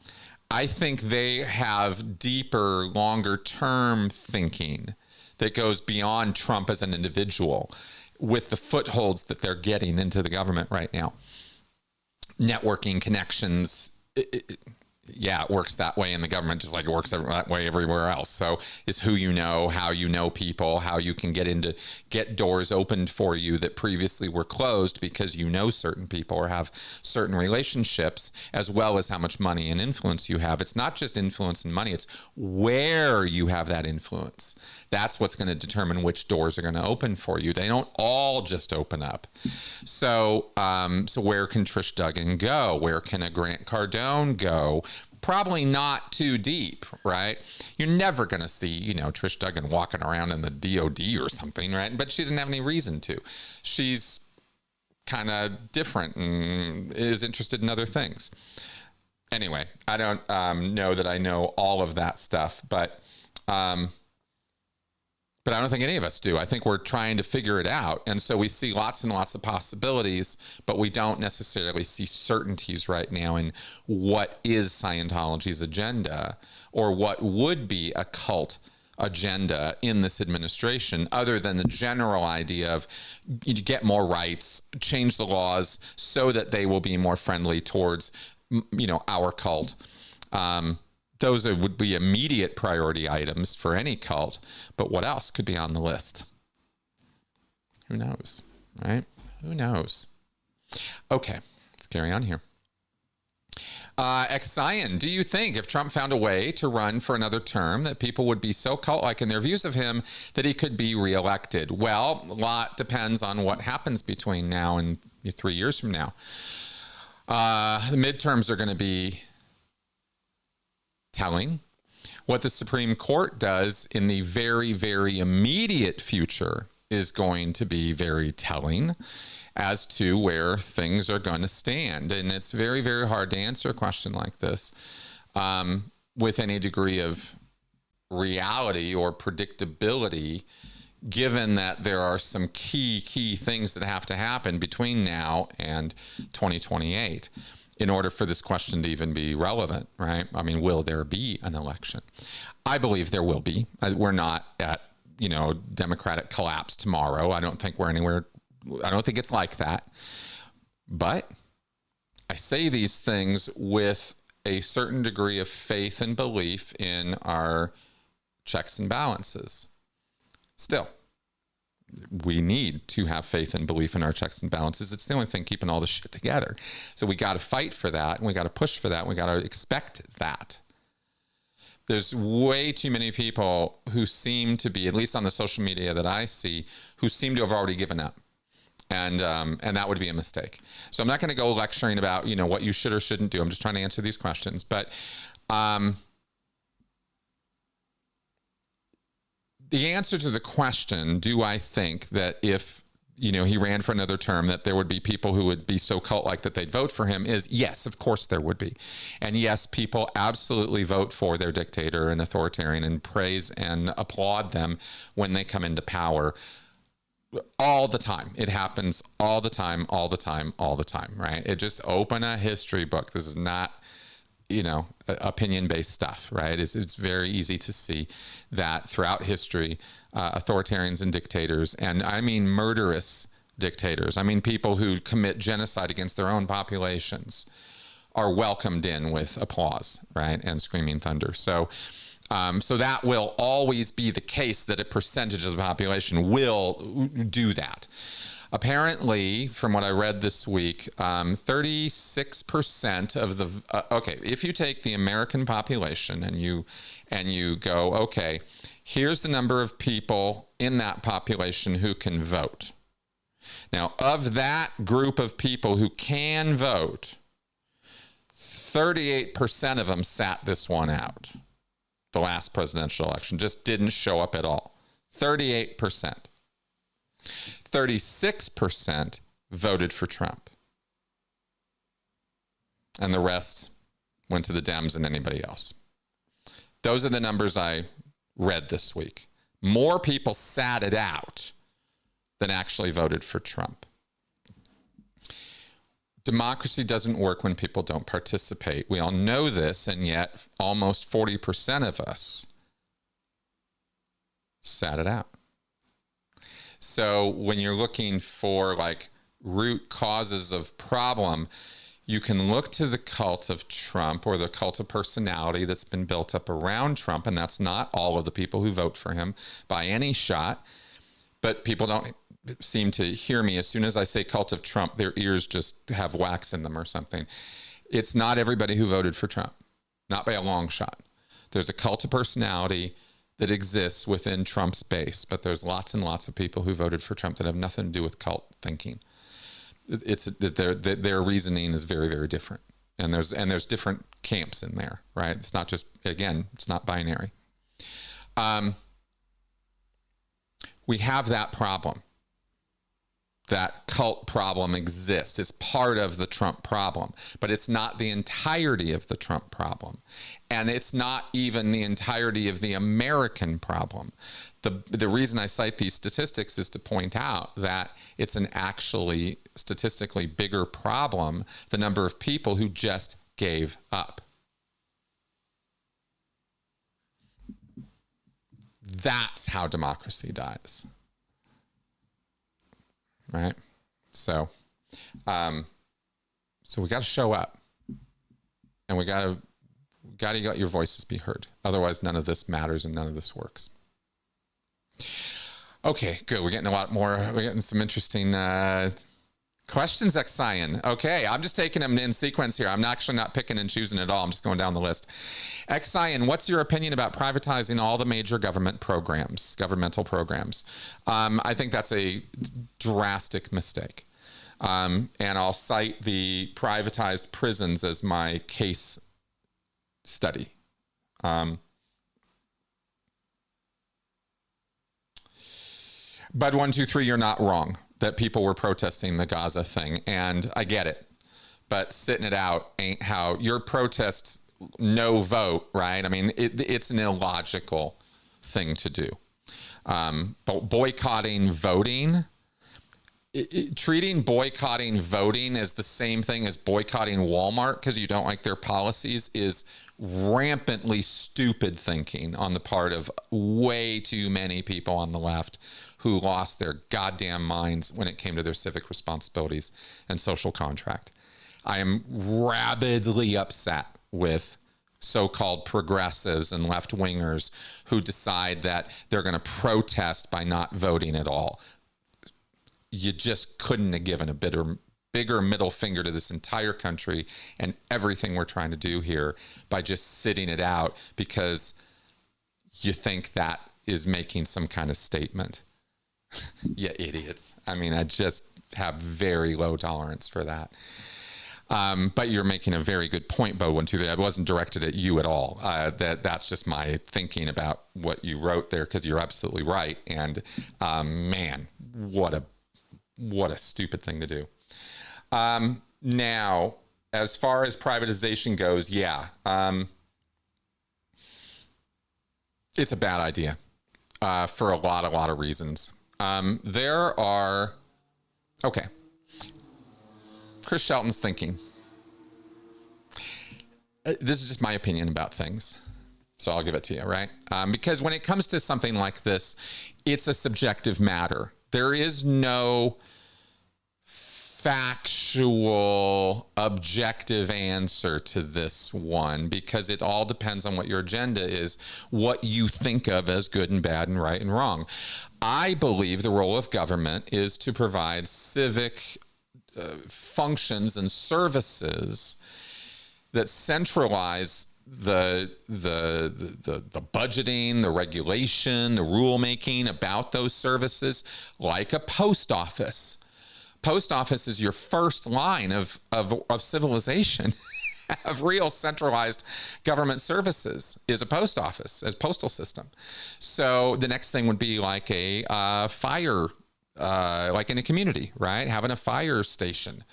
A: I think they have deeper, longer-term thinking that goes beyond Trump as an individual with the footholds that they're getting into the government right now. Networking, connections, it works that way in the government, just like it works that way everywhere else. So it's who you know, how you know people, how you can get doors opened for you that previously were closed because you know certain people or have certain relationships, as well as how much money and influence you have. It's not just influence and money, it's where you have that influence. That's what's going to determine which doors are going to open for you. They don't all just open up. So where can Trish Duggan go? Where can a Grant Cardone go? Probably not too deep, right? You're never going to see, you know, Trish Duggan walking around in the DOD or something, right? But she didn't have any reason to. She's kind of different and is interested in other things. Anyway, I don't know that I know all of that stuff, but But I don't think any of us do. I think we're trying to figure it out. And so we see lots and lots of possibilities, but we don't necessarily see certainties right now in what is Scientology's agenda or what would be a cult agenda in this administration, other than the general idea of you get more rights, change the laws so that they will be more friendly towards, our cult. Those would be immediate priority items for any cult, but what else could be on the list? Who knows, right? Who knows? Okay, let's carry on here. Exion, do you think if Trump found a way to run for another term that people would be so cult-like in their views of him that he could be reelected? Well, a lot depends on what happens between now and 3 years from now. The midterms are going to be telling. What the Supreme Court does in the very, very immediate future is going to be very telling as to where things are going to stand. And it's very, very hard to answer a question like this with any degree of reality or predictability, given that there are some key things that have to happen between now and 2028 in order for this question to even be relevant, right? I mean, will there be an election? I believe there will be. We're not at, democratic collapse tomorrow. I don't think we're anywhere. I don't think it's like that. But I say these things with a certain degree of faith and belief in our checks and balances. Still, we need to have faith and belief in our checks and balances. It's the only thing keeping all this shit together. So we got to fight for that, and we got to push for that, and we got to expect that. There's way too many people who seem to be, at least on the social media that I see, who seem to have already given up. And that would be a mistake. So I'm not going to go lecturing about, what you should or shouldn't do. I'm just trying to answer these questions. But the answer to the question, do I think that if, he ran for another term, that there would be people who would be so cult-like that they'd vote for him, is yes, of course there would be. And yes, people absolutely vote for their dictator and authoritarian and praise and applaud them when they come into power. All the time. It happens all the time, right? It just open a history book. This is not, opinion-based stuff, right? It's very easy to see that throughout history, authoritarians and dictators, and I mean murderous dictators, I mean people who commit genocide against their own populations, are welcomed in with applause, right? And screaming thunder. So that will always be the case, that a percentage of the population will do that. Apparently, from what I read this week, 36% of the, if you take the American population and you go, okay, here's the number of people in that population who can vote. Now, of that group of people who can vote, 38% of them sat this one out. The last presidential election just didn't show up at all. 38%. 36% voted for Trump. And the rest went to the Dems and anybody else. Those are the numbers I read this week. More people sat it out than actually voted for Trump. Democracy doesn't work when people don't participate. We all know this, and yet almost 40% of us sat it out. So when you're looking for root causes of problem, you can look to the cult of Trump or the cult of personality that's been built up around Trump, and that's not all of the people who vote for him by any shot. But people don't seem to hear me. As soon as I say cult of Trump, their ears just have wax in them or something. It's not everybody who voted for Trump, not by a long shot. There's a cult of personality that exists within Trump's base, but there's lots and lots of people who voted for Trump that have nothing to do with cult thinking. It's their reasoning is very, very different, and there's different camps in there, right? It's not just, again, it's not binary. We have that problem. that cult problem exists. It's part of the Trump problem, but it's not the entirety of the Trump problem. And it's not even the entirety of the American problem. The reason I cite these statistics is to point out that it's an actually statistically bigger problem, the number of people who just gave up. That's how democracy dies. Right? So we got to show up, and we got to let your voices be heard. Otherwise, none of this matters and none of this works. Okay, good. We're getting a lot more. We're getting some interesting questions, Xian. Okay, I'm just taking them in sequence here. I'm actually not picking and choosing at all. I'm just going down the list. Xian, what's your opinion about privatizing all the major governmental programs? I think that's a drastic mistake. And I'll cite the privatized prisons as my case study. Bud123, you're not wrong that people were protesting the Gaza thing, and I get it, but sitting it out ain't how your protests. No vote, right? I mean, it's an illogical thing to do. But boycotting voting, treating boycotting voting as the same thing as boycotting Walmart because you don't like their policies is rampantly stupid thinking on the part of way too many people on the left who lost their goddamn minds when it came to their civic responsibilities and social contract. I am rabidly upset with so-called progressives and left-wingers who decide that they're going to protest by not voting at all. You just couldn't have given a bigger middle finger to this entire country and everything we're trying to do here by just sitting it out because you think that is making some kind of statement. You idiots. I mean, I just have very low tolerance for that. But you're making a very good point, Bo123. I wasn't directed at you at all. That's just my thinking about what you wrote there, because you're absolutely right. And man, what a stupid thing to do. Now, as far as privatization goes, yeah, it's a bad idea for a lot of reasons. Okay. Chris Shelton's thinking. This is just my opinion about things, so I'll give it to you, right? Because when it comes to something like this, it's a subjective matter. There is no factual, objective answer to this one, because it all depends on what your agenda is, what you think of as good and bad and right and wrong. I believe the role of government is to provide civic functions and services that centralize the budgeting, the regulation, the rulemaking about those services, like a post office. Post office is your first line of civilization. Of real centralized government services is a post office, as postal system. So the next thing would be like a fire, like in a community, right? Having a fire station,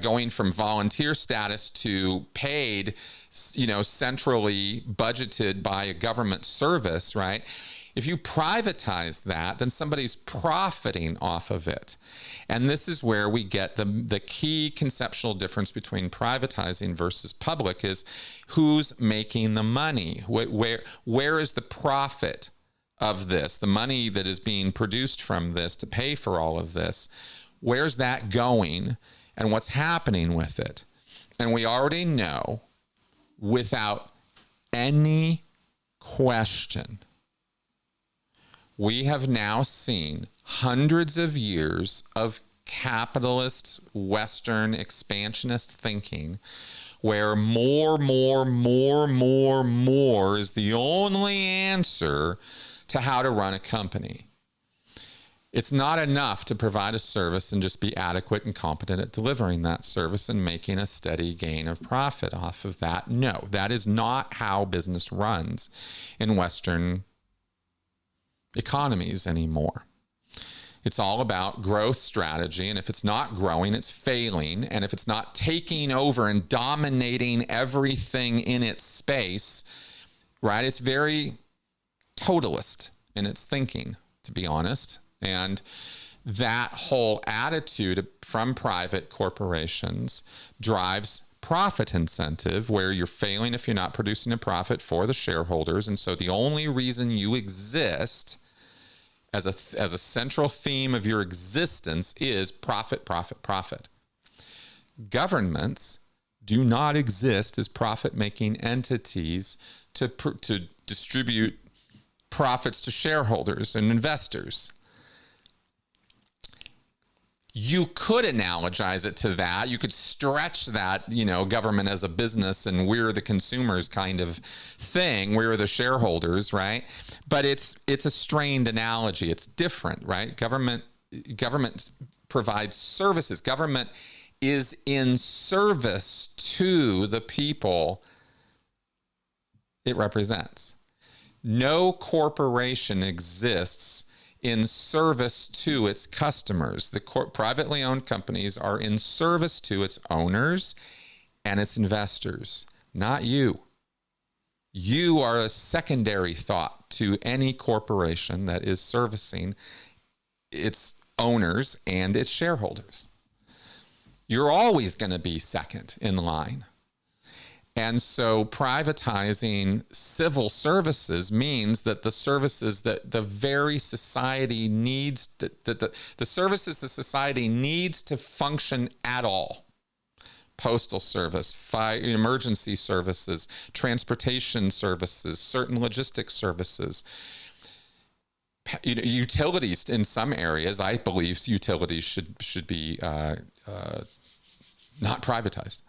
A: going from volunteer status to paid, centrally budgeted by a government service, right? If you privatize that, then somebody's profiting off of it. And this is where we get the key conceptual difference between privatizing versus public is who's making the money? Where is the profit of this? The money that is being produced from this to pay for all of this, where's that going and what's happening with it? And we already know without any question, we have now seen hundreds of years of capitalist, Western, expansionist thinking where more is the only answer to how to run a company. It's not enough to provide a service and just be adequate and competent at delivering that service and making a steady gain of profit off of that. No, that is not how business runs in Western economies anymore. It's all about growth strategy. And if it's not growing, it's failing. And if it's not taking over and dominating everything in its space, right? It's very totalist in its thinking, to be honest. And that whole attitude from private corporations drives profit incentive, where you're failing if you're not producing a profit for the shareholders. And so the only reason you exist as a central theme of your existence is profit, profit, profit. Governments do not exist as profit-making entities to distribute profits to shareholders and investors. You could analogize it to that. You could stretch that, government as a business and we're the consumers kind of thing. We're the shareholders, right? But it's a strained analogy. It's different, right? Government provides services. Government is in service to the people it represents. No corporation exists in service to its customers. The privately owned companies are in service to its owners and its investors, not you. You are a secondary thought to any corporation that is servicing its owners and its shareholders. You're always going to be second in line. And so privatizing civil services means that the services that the very society needs, the services the society needs to function at all, postal service, fire, emergency services, transportation services, certain logistics services, utilities in some areas, I believe utilities should be not privatized.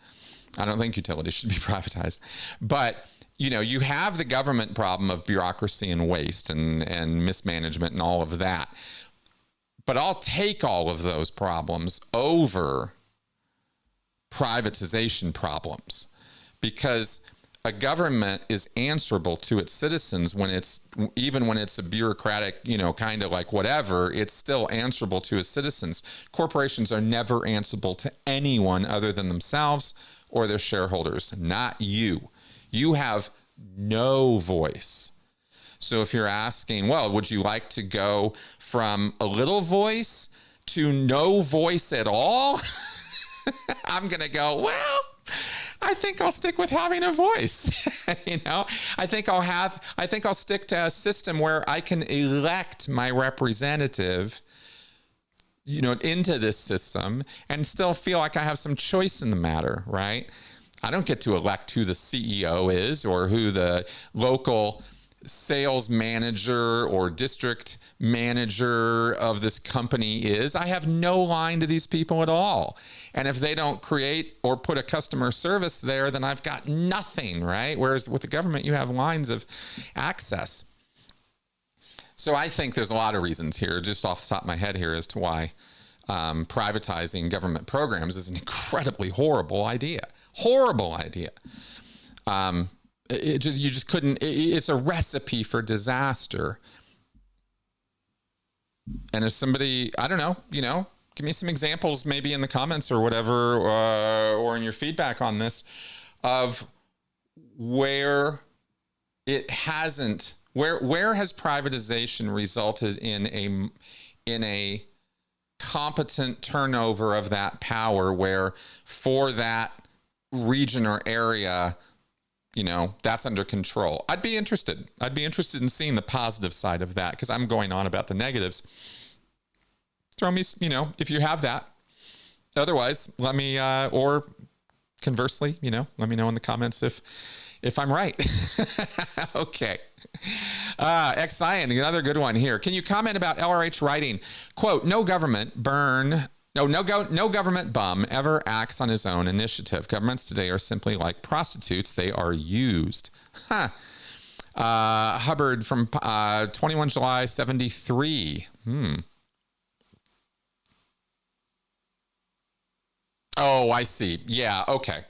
A: I don't think utilities should be privatized. But, you have the government problem of bureaucracy and waste and mismanagement and all of that. But I'll take all of those problems over privatization problems, because a government is answerable to its citizens even when it's a bureaucratic, kind of like whatever, it's still answerable to its citizens. Corporations are never answerable to anyone other than themselves or their shareholders, not you. You have no voice. So if you're asking, well, would you like to go from a little voice to no voice at all? I'm going to go, well, I think I'll stick with having a voice. I think I'll stick to a system where I can elect my representative into this system and still feel like I have some choice in the matter, right? I don't get to elect who the CEO is or who the local sales manager or district manager of this company is. I have no line to these people at all. And if they don't create or put a customer service there, then I've got nothing, right? Whereas with the government, you have lines of access. So I think there's a lot of reasons here, just off the top of my head here, as to why privatizing government programs is an incredibly horrible idea. Horrible idea. You just couldn't. It's a recipe for disaster. And if somebody, I don't know, give me some examples, maybe in the comments or whatever, or in your feedback on this, of where it hasn't. Where has privatization resulted in a competent turnover of that power, where for that region or area, that's under control? I'd be interested in seeing the positive side of that, because I'm going on about the negatives. Throw me, if you have that. Otherwise, let me, or conversely, let me know in the comments if I'm right. Okay. X-Science, another good one here. Can you comment about LRH writing, quote, no government bum ever acts on his own initiative. Governments today are simply like prostitutes. They are used. Hubbard from 21 July 73. Oh, I see. Yeah, okay.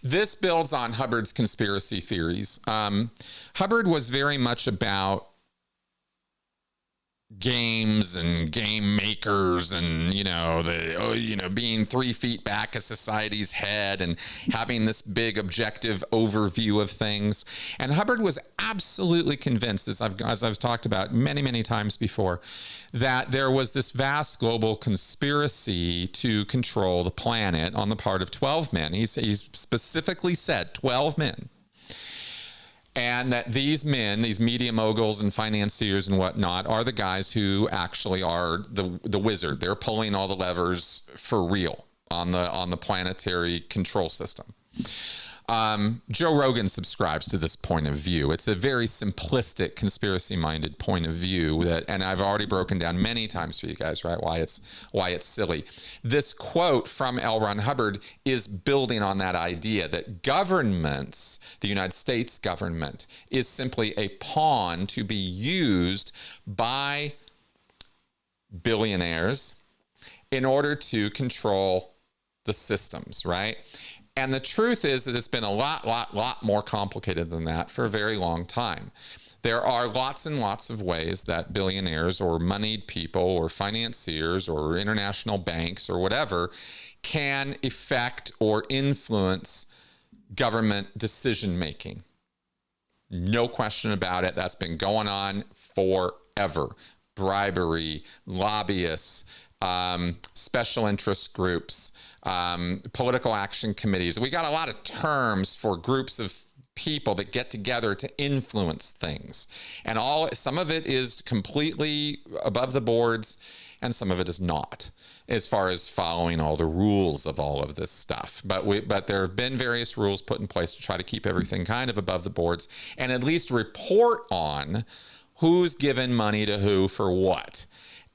A: This builds on Hubbard's conspiracy theories. Hubbard was very much about games and game makers and being 3 feet back of society's head and having this big objective overview of things. And Hubbard was absolutely convinced, as I've talked about many times before, that there was this vast global conspiracy to control the planet on the part of 12 men. He's specifically said 12 men. And that these men, these media moguls and financiers and whatnot, are the guys who actually are the wizard. They're pulling all the levers for real on the planetary control system. Joe Rogan subscribes to this point of view. It's a very simplistic, conspiracy-minded point of view and I've already broken down many times for you guys, right? Why it's silly. This quote from L. Ron Hubbard is building on that idea that governments, the United States government, is simply a pawn to be used by billionaires in order to control the systems, right? And the truth is that it's been a lot more complicated than that for a very long time. There are lots and lots of ways that billionaires or moneyed people or financiers or international banks or whatever can affect or influence government decision making. No question about it. That's been going on forever. Bribery, lobbyists, special interest groups, political action committees. We got a lot of terms for groups of people that get together to influence things. And some of it is completely above the boards and some of it is not, as far as following all the rules of all of this stuff. But there have been various rules put in place to try to keep everything kind of above the boards and at least report on who's given money to who for what.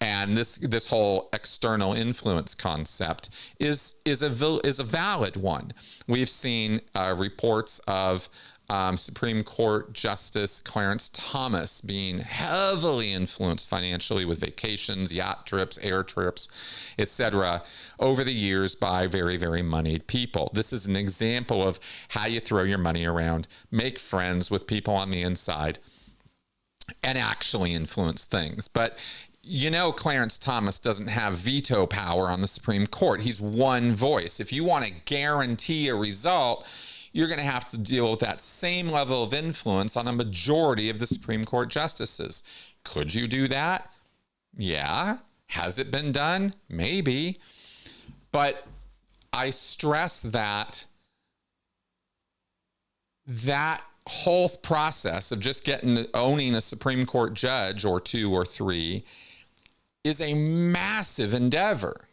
A: And this whole external influence concept is a valid one. We've seen reports of Supreme Court Justice Clarence Thomas being heavily influenced financially with vacations, yacht trips, air trips, etc., over the years by very, very moneyed people. This is an example of how you throw your money around, make friends with people on the inside, and actually influence things. But Clarence Thomas doesn't have veto power on the Supreme Court. He's one voice. If you want to guarantee a result, you're going to have to deal with that same level of influence on a majority of the Supreme Court justices. Could you do that? Yeah. Has it been done? Maybe. But I stress that whole process of just owning a Supreme Court judge or 2 or 3 is a massive endeavor.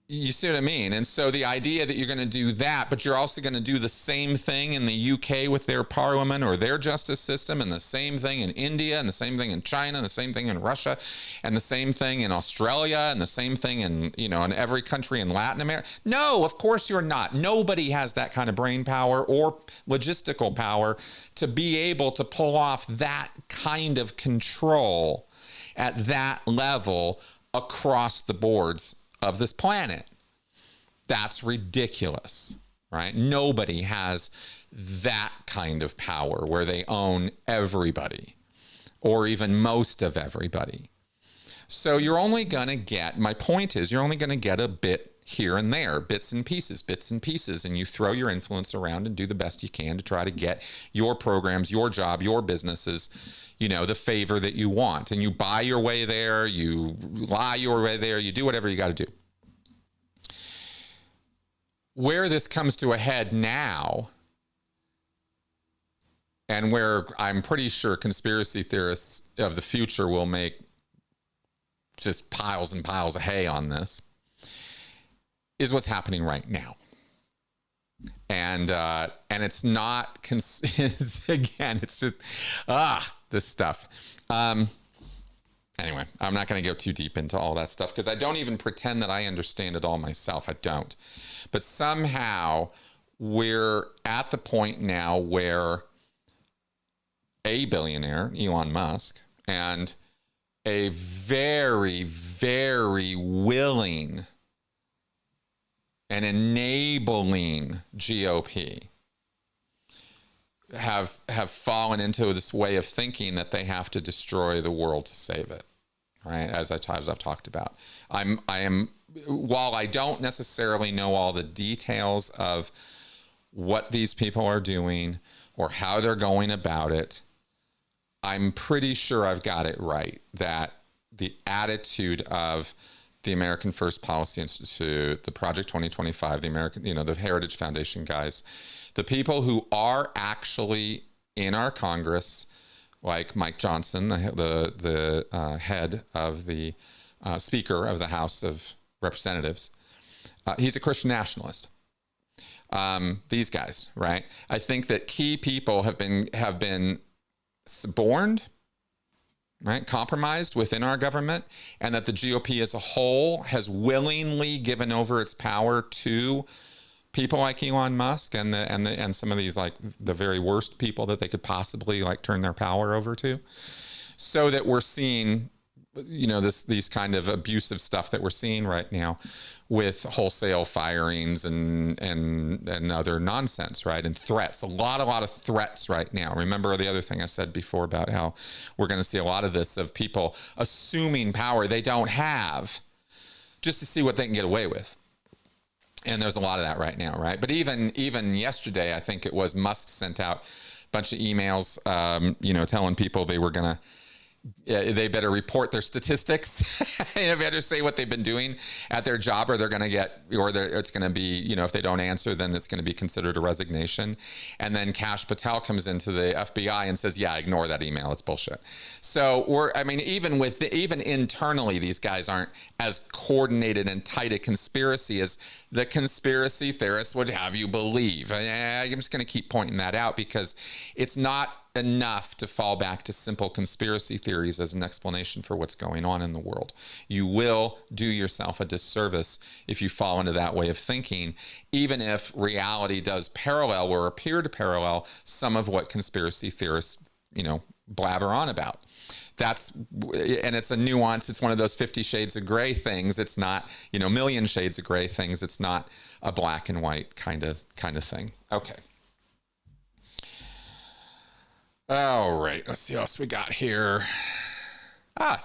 A: You see what I mean? And so the idea that you're going to do that, but you're also going to do the same thing in the UK with their parliament or their justice system, and the same thing in India, and the same thing in China, and the same thing in Russia, and the same thing in Australia, and the same thing in every country in Latin America. No, of course you're not. Nobody has that kind of brain power or logistical power to be able to pull off that kind of control at that level across the boards of this planet. That's ridiculous, right? Nobody has that kind of power where they own everybody or even most of everybody. So you're only going to get, my point is, you're only going to get a bit here and there, bits and pieces, and you throw your influence around and do the best you can to try to get your programs, your job, your businesses, the favor that you want. And you buy your way there, you lie your way there, you do whatever you got to do. Where this comes to a head now, and where I'm pretty sure conspiracy theorists of the future will make just piles and piles of hay on this, is what's happening right now. And it's not, again, it's just, this stuff. Anyway, I'm not going to go too deep into all that stuff because I don't even pretend that I understand it all myself. I don't. But somehow we're at the point now where a billionaire, Elon Musk, and a very, very willing and enabling GOP have fallen into this way of thinking that they have to destroy the world to save it, right? As I've talked about, I am, while I don't necessarily know all the details of what these people are doing or how they're going about it, I'm pretty sure I've got it right, that the attitude of the American First Policy Institute, the Project 2025, the American, the Heritage Foundation guys, the people who are actually in our Congress, like Mike Johnson, the head of the Speaker of the House of Representatives, he's a Christian nationalist. These guys, right? I think that key people have been suborned, right, compromised within our government, and that the GOP as a whole has willingly given over its power to people like Elon Musk and some of these, like, the very worst people that they could possibly, like, turn their power over to, so that we're seeing, these kind of abusive stuff that we're seeing right now with wholesale firings and other nonsense, right? And threats, a lot of threats right now. Remember the other thing I said before about how we're going to see a lot of this, of people assuming power they don't have just to see what they can get away with. And there's a lot of that right now, right? But even yesterday, I think it was, Musk sent out a bunch of emails, telling people they were going to, they better report their statistics. They better say what they've been doing at their job, or they're going to get, it's going to be, if they don't answer, then it's going to be considered a resignation. And then Kash Patel comes into the FBI and says, yeah, ignore that email. It's bullshit. So even internally, these guys aren't as coordinated and tight a conspiracy as the conspiracy theorists would have you believe. I'm just going to keep pointing that out, because it's not enough to fall back to simple conspiracy theories as an explanation for what's going on in the world. You will do yourself a disservice if you fall into that way of thinking, even if reality does parallel or appear to parallel some of what conspiracy theorists, blabber on about. And it's a nuance. It's one of those 50 shades of gray things. It's not, million shades of gray things. It's not a black and white kind of thing. Okay. All right, let's see what else we got here.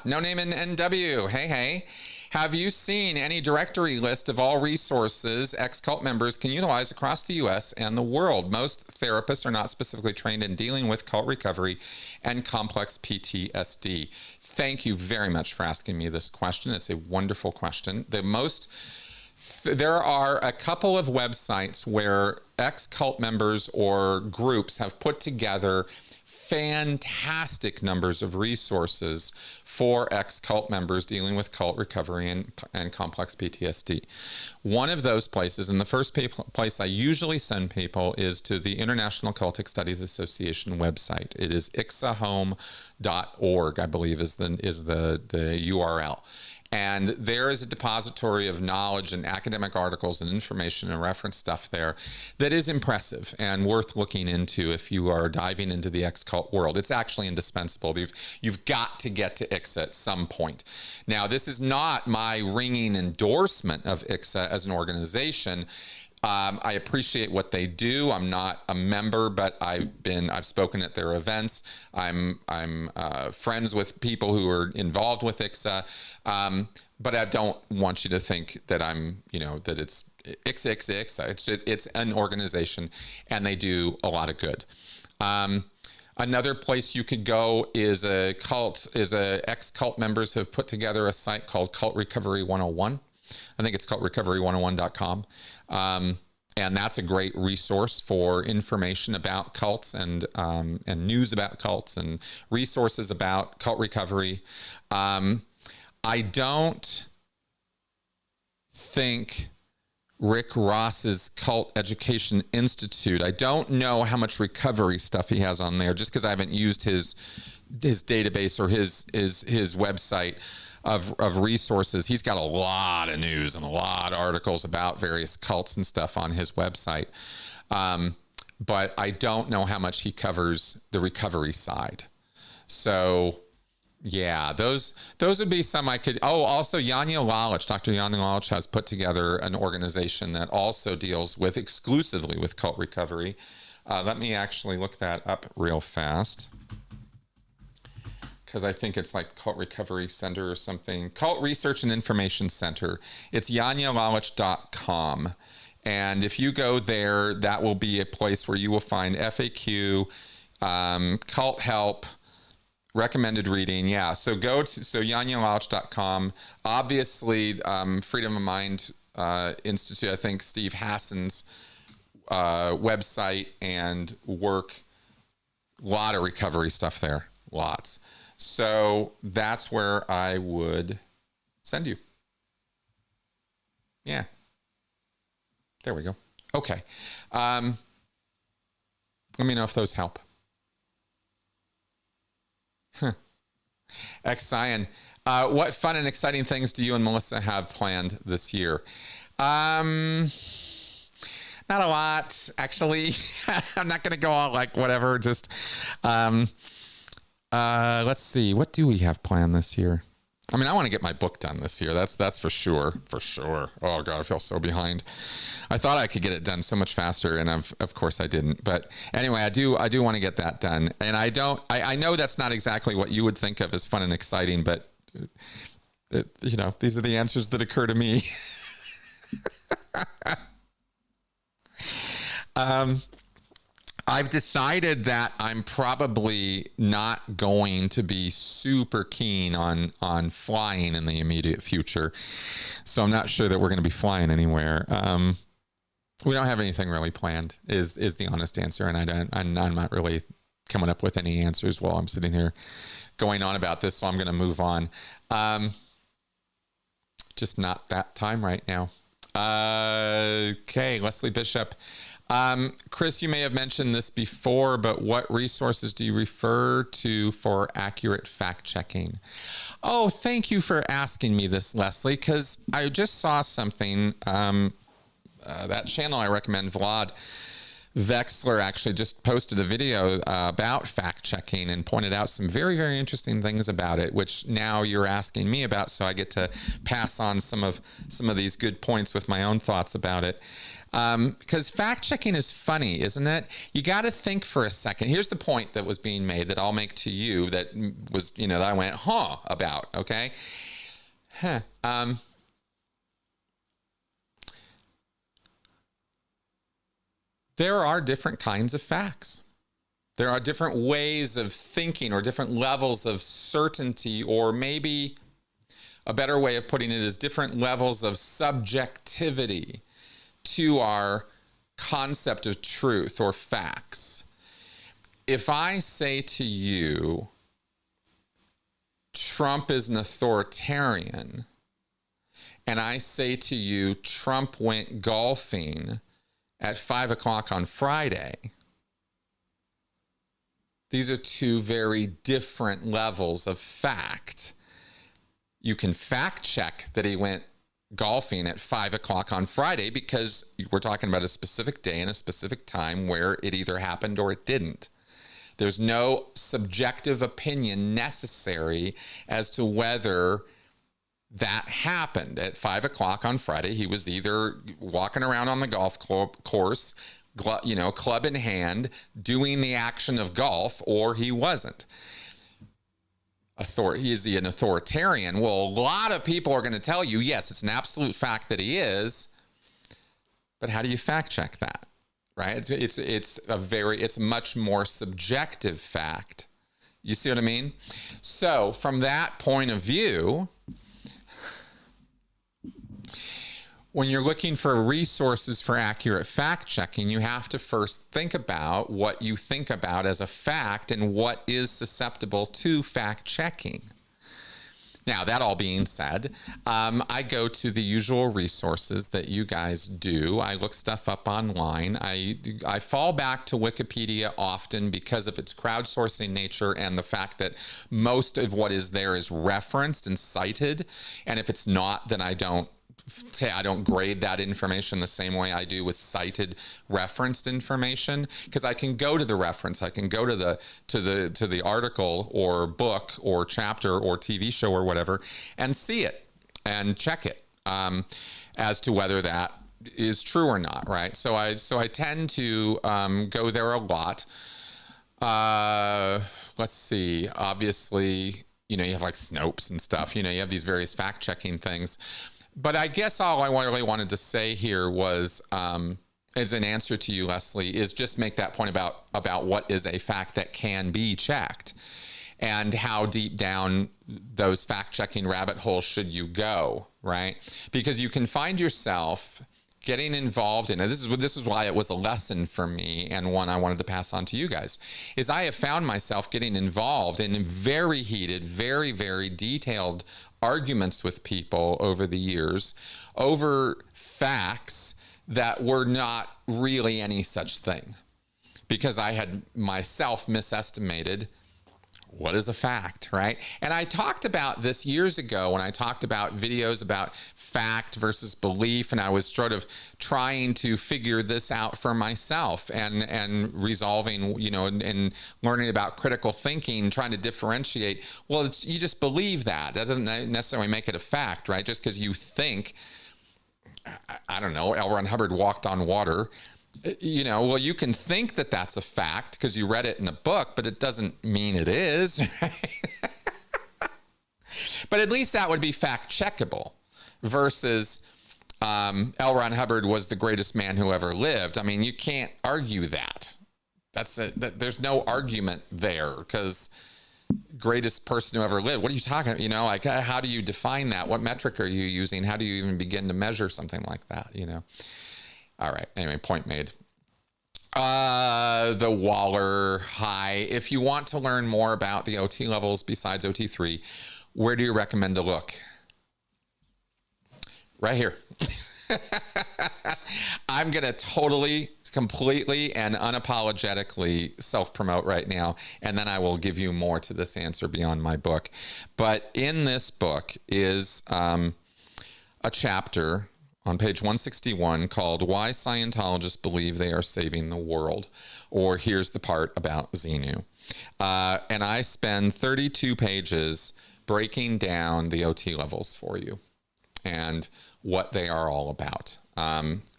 A: No name in NW. Hey. Have you seen any directory list of all resources ex-cult members can utilize across the U.S. and the world? Most therapists are not specifically trained in dealing with cult recovery and complex PTSD. Thank you very much for asking me this question. It's a wonderful question. There are a couple of websites where ex-cult members or groups have put together fantastic numbers of resources for ex-cult members dealing with cult recovery and complex PTSD. One of those places, and the first place I usually send people, is to the International Cultic Studies Association website. It is ixahome.org, I believe is the URL. And there is a depository of knowledge and academic articles and information and reference stuff there that is impressive and worth looking into if you are diving into the ex-cult world. It's actually indispensable. You've got to get to ICSA at some point. Now, this is not my ringing endorsement of ICSA as an organization. I appreciate what they do. I'm not a member, but I've spoken at their events. I'm friends with people who are involved with ICSA. But I don't want you to think that that it's ICSA. It's an organization, and they do a lot of good. Another place you could go is ex-cult members have put together a site called Cult Recovery 101. I think it's cultrecovery101.com. And that's a great resource for information about cults and news about cults and resources about cult recovery. I don't think Rick Ross's Cult Education Institute, I don't know how much recovery stuff he has on there, just because I haven't used his database or his website of resources. He's got a lot of news and a lot of articles about various cults and stuff on his website. But I don't know how much he covers the recovery side. So yeah, those would be some I could. Oh, also Yanya Lalich, Dr. Yanya Lalich has put together an organization that also deals exclusively with cult recovery. Let me actually look that up real fast, because I think it's like Cult Recovery Center or something. Cult Research and Information Center. It's yanyalalich.com. And if you go there, that will be a place where you will find FAQ, cult help, recommended reading. Yeah, so go to yanyalalich.com. Obviously, Freedom of Mind Institute, I think Steve Hassan's website and work, a lot of recovery stuff there, lots. So that's where I would send you. Yeah. There we go. Okay. Let me know if those help. X-Cyan. What fun and exciting things do you and Melissa have planned this year? Not a lot, actually. I'm not going to go all like whatever. Just let's see. What do we have planned this year? I mean, I want to get my book done this year. That's for sure. For sure. Oh God, I feel so behind. I thought I could get it done so much faster, and of course I didn't. But anyway, I do want to get that done. And I know that's not exactly what you would think of as fun and exciting, but you know, these are the answers that occur to me. I've decided that I'm probably not going to be super keen on flying in the immediate future. So I'm not sure that we're going to be flying anywhere. We don't have anything really planned is the honest answer. And I'm not really coming up with any answers while I'm sitting here going on about this. So I'm going to move on. Just not that time right now. Okay. Leslie Bishop. Chris, you may have mentioned this before, but what resources do you refer to for accurate fact checking? Oh, thank you for asking me this, Leslie, because I just saw something, that channel I recommend, Vlad Vexler, actually just posted a video about fact checking and pointed out some very, very interesting things about it, which now you're asking me about. So I get to pass on some of these good points with my own thoughts about it. Because fact checking is funny, isn't it? You got to think for a second. Here's the point that was being made that I'll make to you that was, you know, that I went, about, okay? There are different kinds of facts. There are different ways of thinking or different levels of certainty, or maybe a better way of putting it is different levels of subjectivity to our concept of truth or facts. If I say to you, Trump is an authoritarian, and I say to you, Trump went golfing at 5 o'clock on Friday, these are two very different levels of fact. You can fact check that he went golfing at 5 o'clock on Friday because we're talking about a specific day and a specific time where it either happened or it didn't. There's no subjective opinion necessary as to whether that happened at 5 o'clock on Friday. He was either walking around on the golf course, you know, club in hand, doing the action of golf, or he wasn't. Is he an authoritarian? Well, a lot of people are going to tell you, yes, it's an absolute fact that he is. But how do you fact check that? Right? It's a much more subjective fact. You see what I mean? So from that point of view, when you're looking for resources for accurate fact checking, you have to first think about what you think about as a fact and what is susceptible to fact checking. Now, that all being said, I go to the usual resources that you guys do. I look stuff up online. I fall back to Wikipedia often because of its crowdsourcing nature and the fact that most of what is there is referenced and cited. And if it's not, then I don't grade that information the same way I do with cited referenced information, because I can go to the reference, I can go to the article or book or chapter or TV show or whatever and see it and check it as to whether that is true or not, right? So I tend to go there a lot. Let's see. Obviously, you know, you have like Snopes and stuff. You know, you have these various fact-checking things. But I guess all I really wanted to say here was, as an answer to you, Leslie, is just make that point about what is a fact that can be checked, and how deep down those fact-checking rabbit holes should you go, right? Because you can find yourself getting involved in it. This is why it was a lesson for me, and one I wanted to pass on to you guys, is I have found myself getting involved in very heated, very, very detailed arguments with people over the years over facts that were not really any such thing, because I had myself misestimated what is a fact, right? And I talked about this years ago when I talked about videos about fact versus belief, and I was sort of trying to figure this out for myself and resolving, you know, and learning about critical thinking, trying to differentiate. Well, you just believe that. That doesn't necessarily make it a fact, right? Just because you think, I don't know, L. Ron Hubbard walked on water. You know, well, you can think that that's a fact because you read it in a book, but it doesn't mean it is. Right? But at least that would be fact checkable versus L. Ron Hubbard was the greatest man who ever lived. I mean, you can't argue that. There's no argument there, because greatest person who ever lived. What are you talking about? You know, like, how do you define that? What metric are you using? How do you even begin to measure something like that? You know? All right. Anyway, point made. The Waller. Hi. If you want to learn more about the OT levels besides OT3, where do you recommend to look? Right here. I'm going to totally, completely, and unapologetically self-promote right now, and then I will give you more to this answer beyond my book. But in this book is a chapter on page 161 called Why Scientologists Believe They Are Saving the World, or here's the part about Xenu. And I spend 32 pages breaking down the OT levels for you and what they are all about,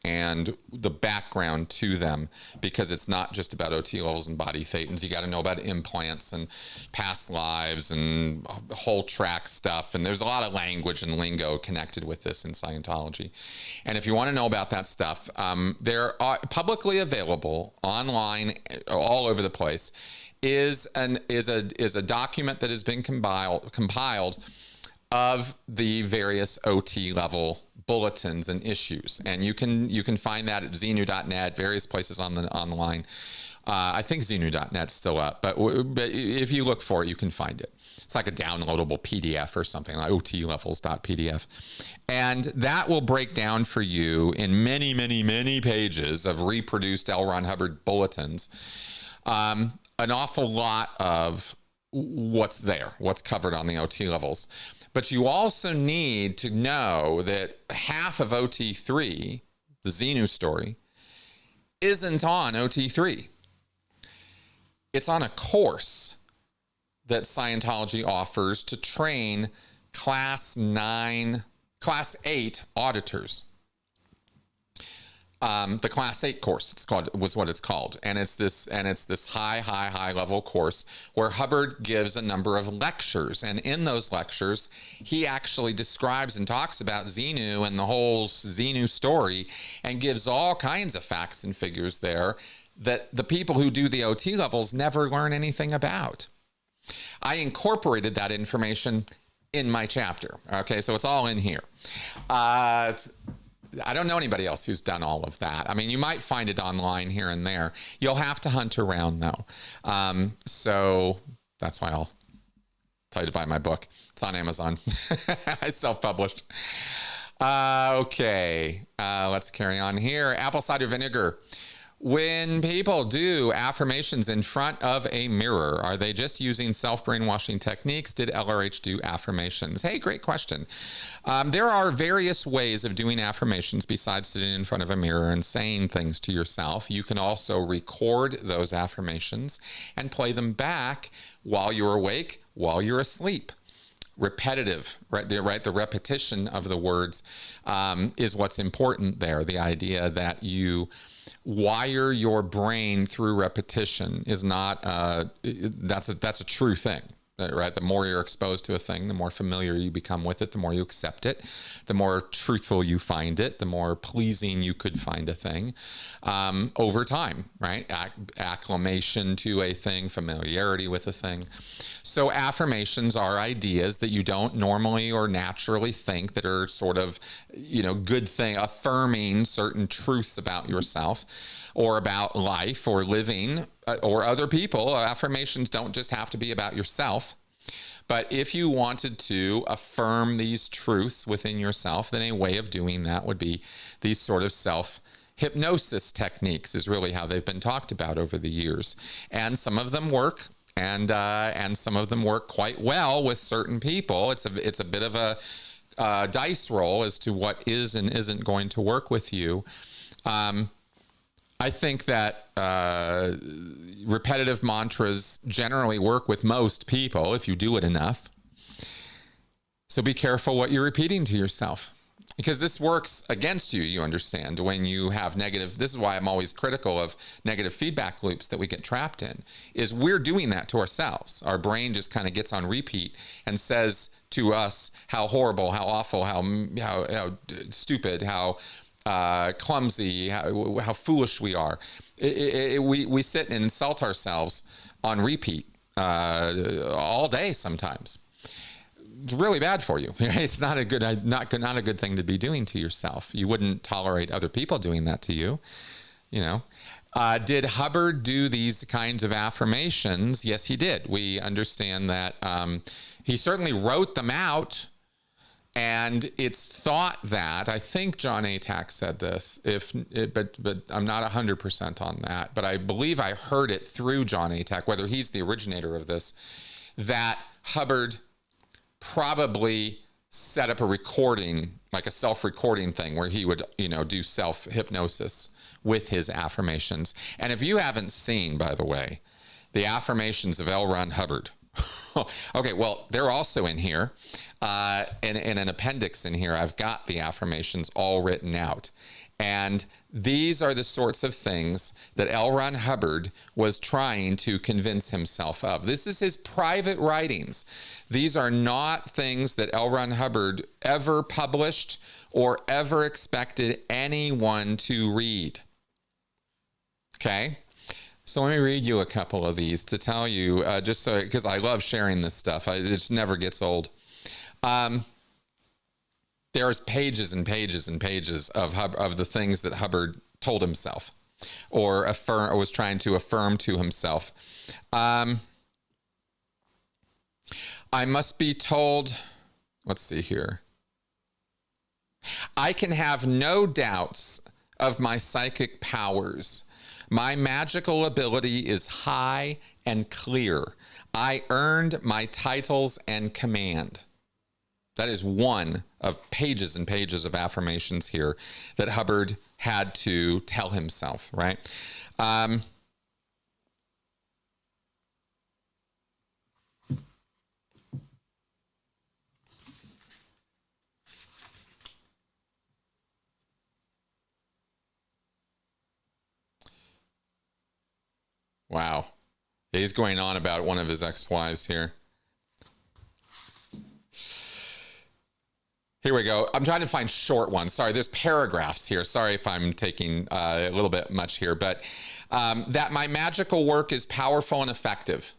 A: and the background to them, because it's not just about OT levels and body thetans. You got to know about implants and past lives and whole track stuff. And there's a lot of language and lingo connected with this in Scientology. And if you want to know about that stuff, they're publicly available online all over the place. Is a document that has been compiled of the various OT level bulletins and issues, and you can find that at xenu.net, various places on the online. I think xenu.net's still up, but if you look for it, you can find it. It's like a downloadable PDF or something, like otlevels.pdf, and that will break down for you in many, many, many pages of reproduced L. Ron Hubbard bulletins, an awful lot of what's covered on the OT levels. But you also need to know that half of OT3, the Xenu story, isn't on OT3. It's on a course that Scientology offers to train Class 8 auditors. The Class 8 course, was what it's called, and it's this high level course where Hubbard gives a number of lectures, and in those lectures he actually describes and talks about Xenu and the whole Xenu story, and gives all kinds of facts and figures there that the people who do the OT levels never learn anything about. I incorporated that information in my chapter. Okay, so it's all in here. I don't know anybody else who's done all of that. I mean, you might find it online here and there. You'll have to hunt around, though. So that's why I'll tell you to buy my book. It's on Amazon. I self-published. Okay, let's carry on here. Apple cider vinegar. When people do affirmations in front of a mirror, are they just using self-brainwashing techniques? Did LRH do affirmations? Hey, great question. There are various ways of doing affirmations besides sitting in front of a mirror and saying things to yourself. You can also record those affirmations and play them back while you're awake, while you're asleep. repetitive, right? The repetition of the words is what's important there. The idea that you wire your brain through repetition is not, that's a true thing. Right? The more you're exposed to a thing, the more familiar you become with it, the more you accept it, the more truthful you find it, the more pleasing you could find a thing over time, right? Acclimation to a thing, familiarity with a thing. So affirmations are ideas that you don't normally or naturally think that are sort of, good thing, affirming certain truths about yourself or about life or living or other people. Affirmations don't just have to be about yourself. But if you wanted to affirm these truths within yourself, then a way of doing that would be these sort of self-hypnosis techniques is really how they've been talked about over the years. And some of them work, and some of them work quite well with certain people. It's a bit of a dice roll as to what is and isn't going to work with you. I think that repetitive mantras generally work with most people if you do it enough. So be careful what you're repeating to yourself, because this works against you, you understand, when you have negative. This is why I'm always critical of negative feedback loops that we get trapped in, is we're doing that to ourselves. Our brain just kind of gets on repeat and says to us how horrible, how awful, how stupid, how clumsy, how foolish we are. We sit and insult ourselves on repeat all day sometimes. It's really bad for you. It's not a good thing to be doing to yourself. You wouldn't tolerate other people doing that to you. Did Hubbard do these kinds of affirmations? Yes, he did. We understand that he certainly wrote them out. And it's thought that, I think John Atack said this, but I'm not 100% on that, but I believe I heard it through John Atack, whether he's the originator of this, that Hubbard probably set up a recording, like a self-recording thing where he would, do self-hypnosis with his affirmations. And if you haven't seen, by the way, the affirmations of L. Ron Hubbard, okay, well, they're also in here. In an appendix in here, I've got the affirmations all written out. And these are the sorts of things that L. Ron Hubbard was trying to convince himself of. This is his private writings. These are not things that L. Ron Hubbard ever published or ever expected anyone to read. Okay? So let me read you a couple of these to tell you, just so, because I love sharing this stuff. It just never gets old. There's pages and pages and pages of the things that Hubbard told himself or was trying to affirm to himself. I must be told, let's see here. I can have no doubts of my psychic powers. My magical ability is high and clear. I earned my titles and command. That is one of pages and pages of affirmations here that Hubbard had to tell himself, right? Wow. He's going on about one of his ex-wives here. Here we go. I'm trying to find short ones. Sorry, there's paragraphs here. Sorry if I'm taking a little bit much here, but that my magical work is powerful and effective.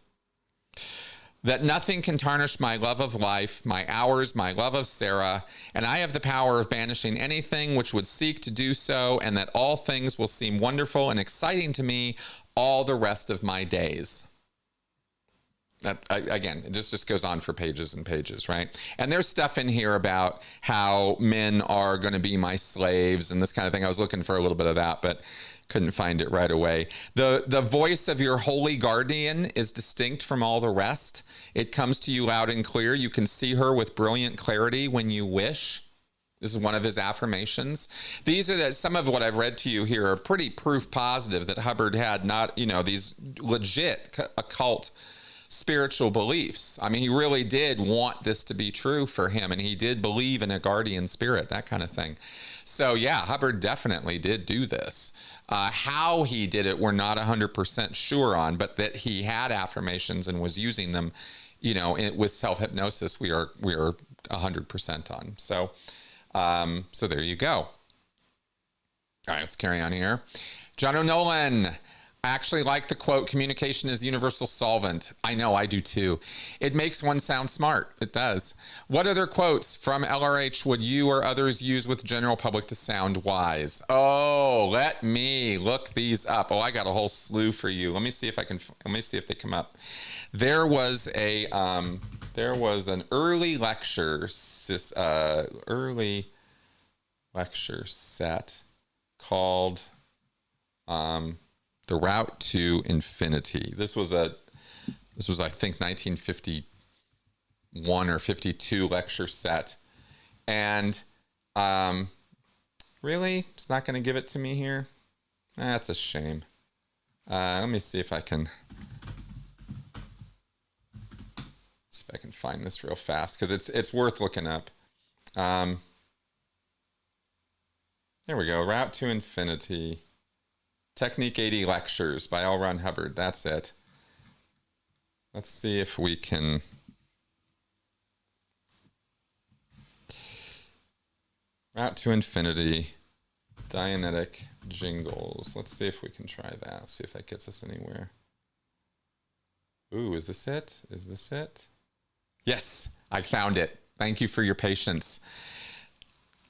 A: That nothing can tarnish my love of life, my hours, my love of Sarah, and I have the power of banishing anything which would seek to do so, and that all things will seem wonderful and exciting to me all the rest of my days. Again, it just goes on for pages and pages, right? And there's stuff in here about how men are going to be my slaves and this kind of thing. I was looking for a little bit of that, but couldn't find it right away. The voice of your holy guardian is distinct from all the rest. It comes to you loud and clear. You can see her with brilliant clarity when you wish. This is one of his affirmations. These are some of what I've read to you here are pretty proof positive that Hubbard had not, these legit occult spiritual beliefs. I mean, he really did want this to be true for him, and he did believe in a guardian spirit, that kind of thing. So yeah, Hubbard definitely did do this. How he did it, we're not 100% sure on, but that he had affirmations and was using them, you know, with self-hypnosis, we are 100% on. So, so there you go. All right, let's carry on here. John O'Nolan. I actually like the quote, communication is the universal solvent. I know, I do too. It makes one sound smart. It does. What other quotes from LRH would you or others use with the general public to sound wise? Oh, let me look these up. Oh, I got a whole slew for you. Let me see if I can, let me see if they come up. There was an early lecture set called, The Route to Infinity. This was I think 1951 or 52 lecture set. And really, it's not going to give it to me here. That's a shame. Let me see if I can find this real fast, because it's worth looking up. There we go. Route to Infinity. Technique 80 Lectures by L. Ron Hubbard. That's it. Let's see if we can. Route to Infinity. Dianetic Jingles. Let's see if we can try that. See if that gets us anywhere. Ooh, is this it? Is this it? Yes, I found it. Thank you for your patience.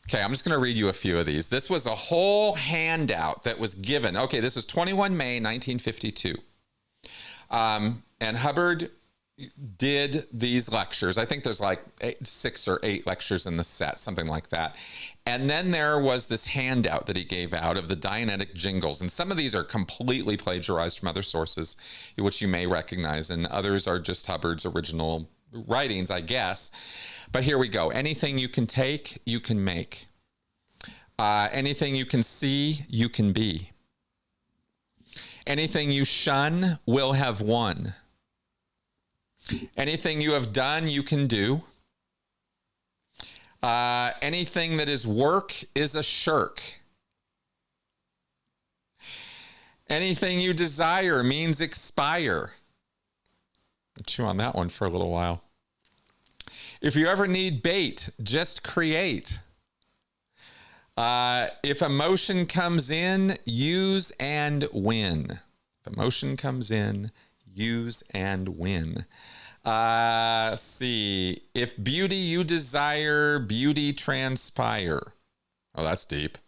A: Okay, I'm just going to read you a few of these. This was a whole handout that was given. Okay, this was 21 May 1952. And Hubbard did these lectures. I think there's like 6 or 8 lectures in the set, something like that. And then there was this handout that he gave out of the Dianetic Jingles. And some of these are completely plagiarized from other sources, which you may recognize, and others are just Hubbard's original writings, I guess. But here we go. Anything you can take, you can make. Anything you can see, you can be. Anything you shun will have won. Anything you have done, you can do. Anything that is work is a shirk. Anything you desire means expire. I'll chew on that one for a little while. If you ever need bait, just create. If emotion comes in, use and win. If emotion comes in, use and win. Let's see. If beauty you desire, beauty transpire. Oh, that's deep.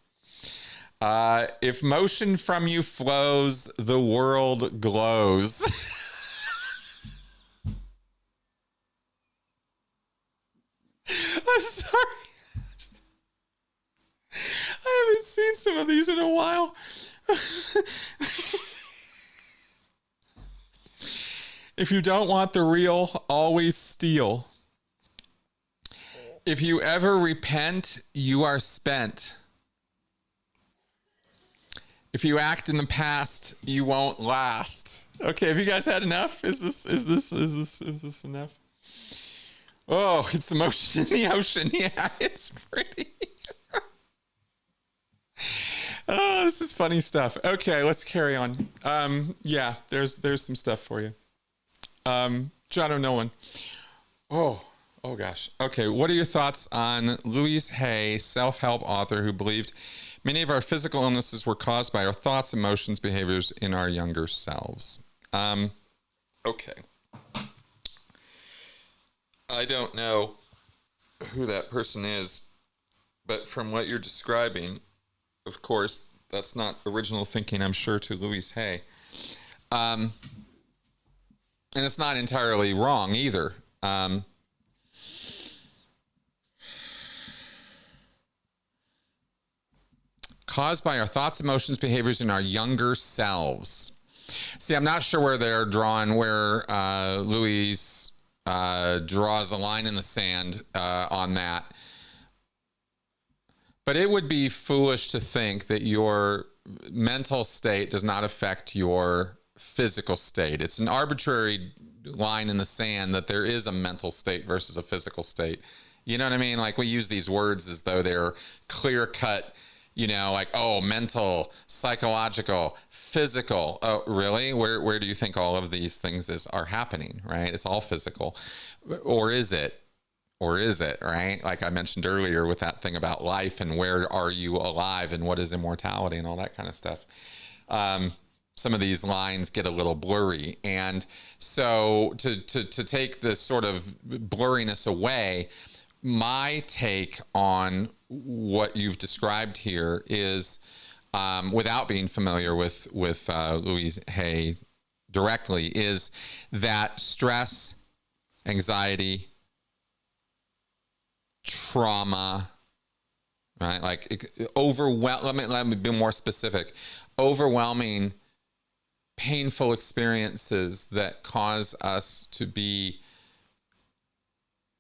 A: If motion from you flows, the world glows. I'm sorry. I haven't seen some of these in a while. If you don't want the real, always steal. If you ever repent, you are spent. If you act in the past, you won't last. Okay, have you guys had enough? Is this enough? Oh, it's the motion in the ocean. Yeah, it's pretty. Oh, this is funny stuff. Okay, let's carry on. Yeah, there's some stuff for you. John O'Nolan. Oh gosh. Okay, what are your thoughts on Louise Hay, self-help author who believed many of our physical illnesses were caused by our thoughts, emotions, behaviors in our younger selves? Okay. I don't know who that person is, but from what you're describing, of course, that's not original thinking, I'm sure, to Louise Hay. And it's not entirely wrong either. Caused by our thoughts, emotions, behaviors in our younger selves. See, I'm not sure where they're drawn, where Louise draws a line in the sand on that. But it would be foolish to think that your mental state does not affect your physical state. It's an arbitrary line in the sand that there is a mental state versus a physical state. You know what I mean? Like, we use these words as though they're clear cut, you know, like, oh, mental, psychological, physical. Oh, really? Where do you think all of these things are happening, right? It's all physical. Or is it? Or is it, right? Like I mentioned earlier with that thing about life and where are you alive and what is immortality and all that kind of stuff. Some of these lines get a little blurry. And so to take this sort of blurriness away, my take on what you've described here is, without being familiar with Louise Hay directly, is that stress, anxiety, trauma, right? Like let me be more specific. Overwhelming, painful experiences that cause us to be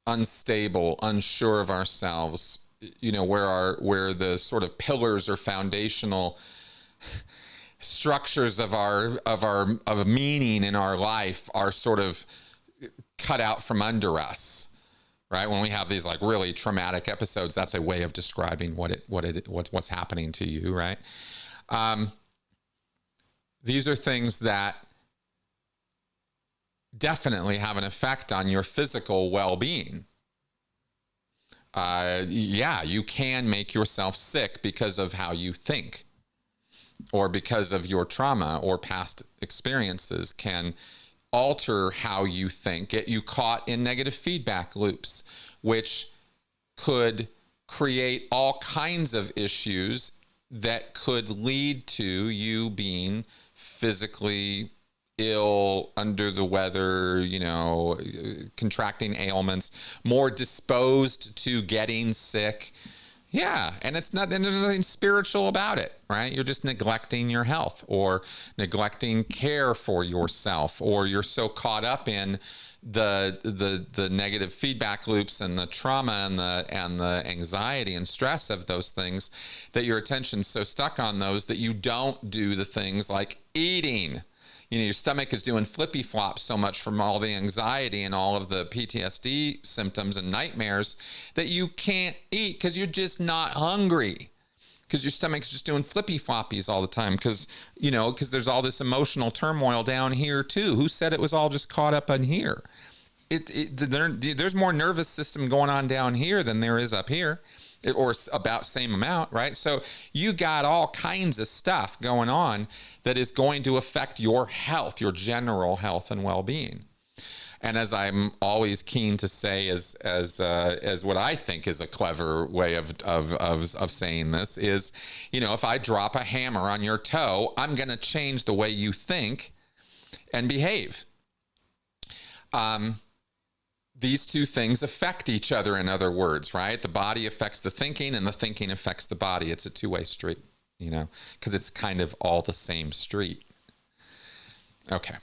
A: unstable, unsure of ourselves, you know, where the sort of pillars or foundational structures of meaning in our life are sort of cut out from under us, right? When we have these like really traumatic episodes, that's a way of describing what's happening to you, right? These are things that definitely have an effect on your physical well-being. Yeah, you can make yourself sick because of how you think, or because of your trauma or past experiences can alter how you think, get you caught in negative feedback loops, which could create all kinds of issues that could lead to you being physically ill, under the weather, you know, contracting ailments, more disposed to getting sick. Yeah, and there's nothing spiritual about it, right? You're just neglecting your health or neglecting care for yourself, or you're so caught up in the negative feedback loops and the trauma and the anxiety and stress of those things that your attention's so stuck on those that you don't do the things like eating. You know, your stomach is doing flippy flops so much from all the anxiety and all of the PTSD symptoms and nightmares that you can't eat because you're just not hungry, because your stomach's just doing flippy floppies all the time, because there's all this emotional turmoil down here too. Who said it was all just caught up in here? There's more nervous system going on down here than there is up here, or about same amount, right? So you got all kinds of stuff going on that is going to affect your health, your general health and well-being. And as I'm always keen to say, as what I think is a clever way of saying this is, you know, if I drop a hammer on your toe, I'm going to change the way you think and behave. These two things affect each other, in other words, right? The body affects the thinking and the thinking affects the body. It's a two-way street, you know, because it's kind of all the same street. Okay.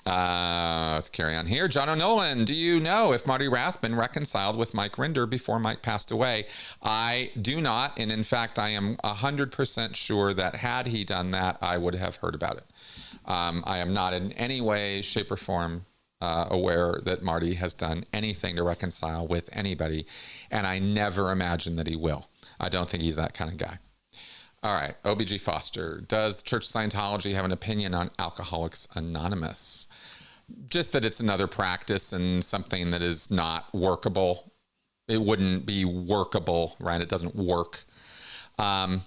A: Let's carry on here. John O'Nolan, do you know if Marty Rathbun reconciled with Mike Rinder before Mike passed away? I do not. And in fact, I am 100% sure that had he done that, I would have heard about it. I am not in any way, shape, or form aware that Marty has done anything to reconcile with anybody, and I never imagine that he will. I don't think he's that kind of guy. All right, OBG Foster, does the Church of Scientology have an opinion on Alcoholics Anonymous? Just that it's another practice and something that is not workable. It wouldn't be workable, right? It doesn't work. Or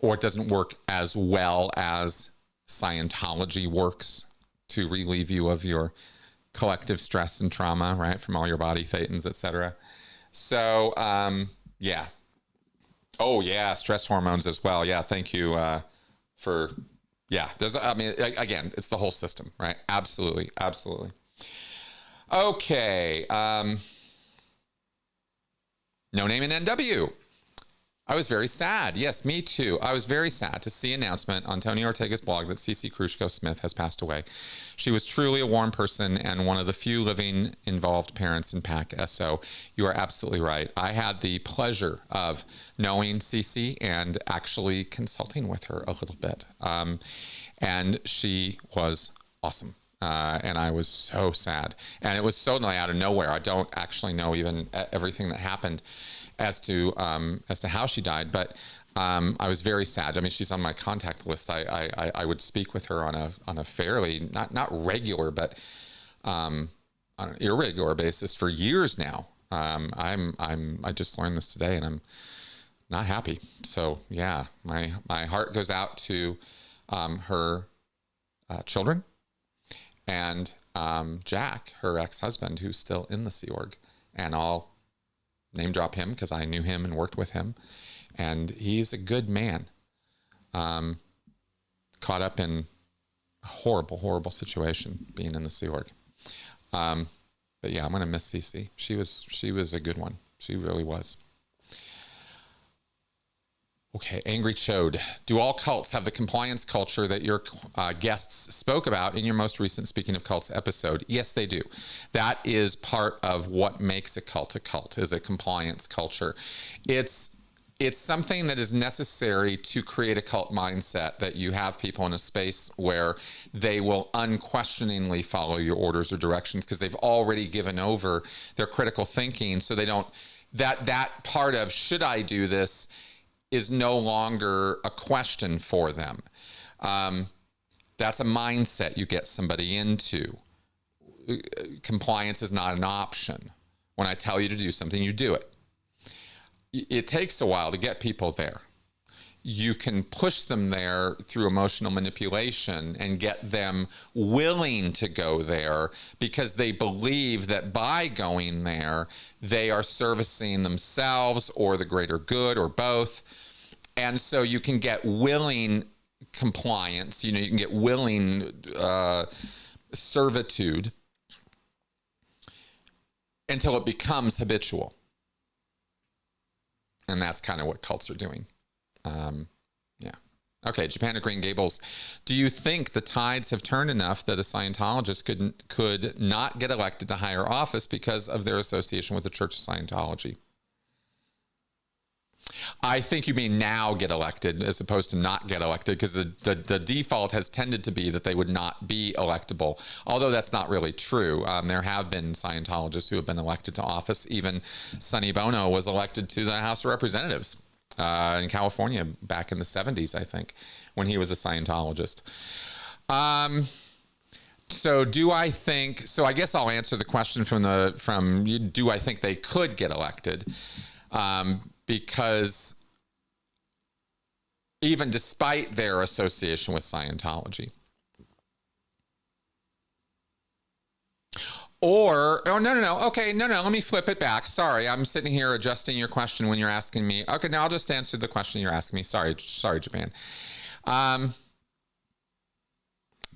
A: it doesn't work as well as Scientology works to relieve you of your collective stress and trauma, right, from all your body thetans, etc. So, yeah. Oh, yeah, stress hormones as well. Yeah, thank you for, yeah. There's, I mean, again, it's the whole system, right? Absolutely, absolutely. Okay. No Name in NW. I was very sad. Yes, me too. I was very sad to see announcement on Tony Ortega's blog that Cece Kruchko Smith has passed away. She was truly a warm person and one of the few living involved parents in PAC SO. You are absolutely right. I had the pleasure of knowing Cece and actually consulting with her a little bit. And she was awesome. And I was so sad. And it was so out of nowhere. I don't actually know even everything that happened as to how she died, but I was very sad. I mean, she's on my contact list. I would speak with her on a fairly not regular, but on an irregular basis for years now. I just learned this today, and I'm not happy. So yeah, my heart goes out to her children and Jack, her ex-husband, who's still in the Sea Org, and I'll name drop him because I knew him and worked with him, and he's a good man. Caught up in a horrible situation being in the Sea Org. But yeah, I'm gonna miss Cece. She was a good one. She really was. Okay, Angry Chode. Do all cults have the compliance culture that your guests spoke about in your most recent Speaking of Cults episode? Yes, they do. That is part of what makes a cult, is a compliance culture. It's something that is necessary to create a cult mindset, that you have people in a space where they will unquestioningly follow your orders or directions because they've already given over their critical thinking. So they don't, that part of, should I do this, is no longer a question for them. That's a mindset you get somebody into. Compliance is not an option. When I tell you to do something, you do it. It takes a while to get people there. You can push them there through emotional manipulation and get them willing to go there because they believe that by going there, they are servicing themselves or the greater good or both. And so you can get willing compliance, you can get willing servitude until it becomes habitual. And that's kind of what cults are doing. Yeah. Okay, Japan at Green Gables. Do you think the tides have turned enough that a Scientologist could not get elected to higher office because of their association with the Church of Scientology? I think you mean now get elected as opposed to not get elected, because the default has tended to be that they would not be electable, although that's not really true. There have been Scientologists who have been elected to office. Even Sonny Bono was elected to the House of Representatives in California back in the 70s, I think, when he was a Scientologist. So do I think, so I guess I'll answer the question from do I think they could get elected? Because even despite their association with Scientology. Or, oh, no. Okay, no. Let me flip it back. Sorry, I'm sitting here adjusting your question when you're asking me. Okay, now I'll just answer the question you're asking me. Sorry, Japan.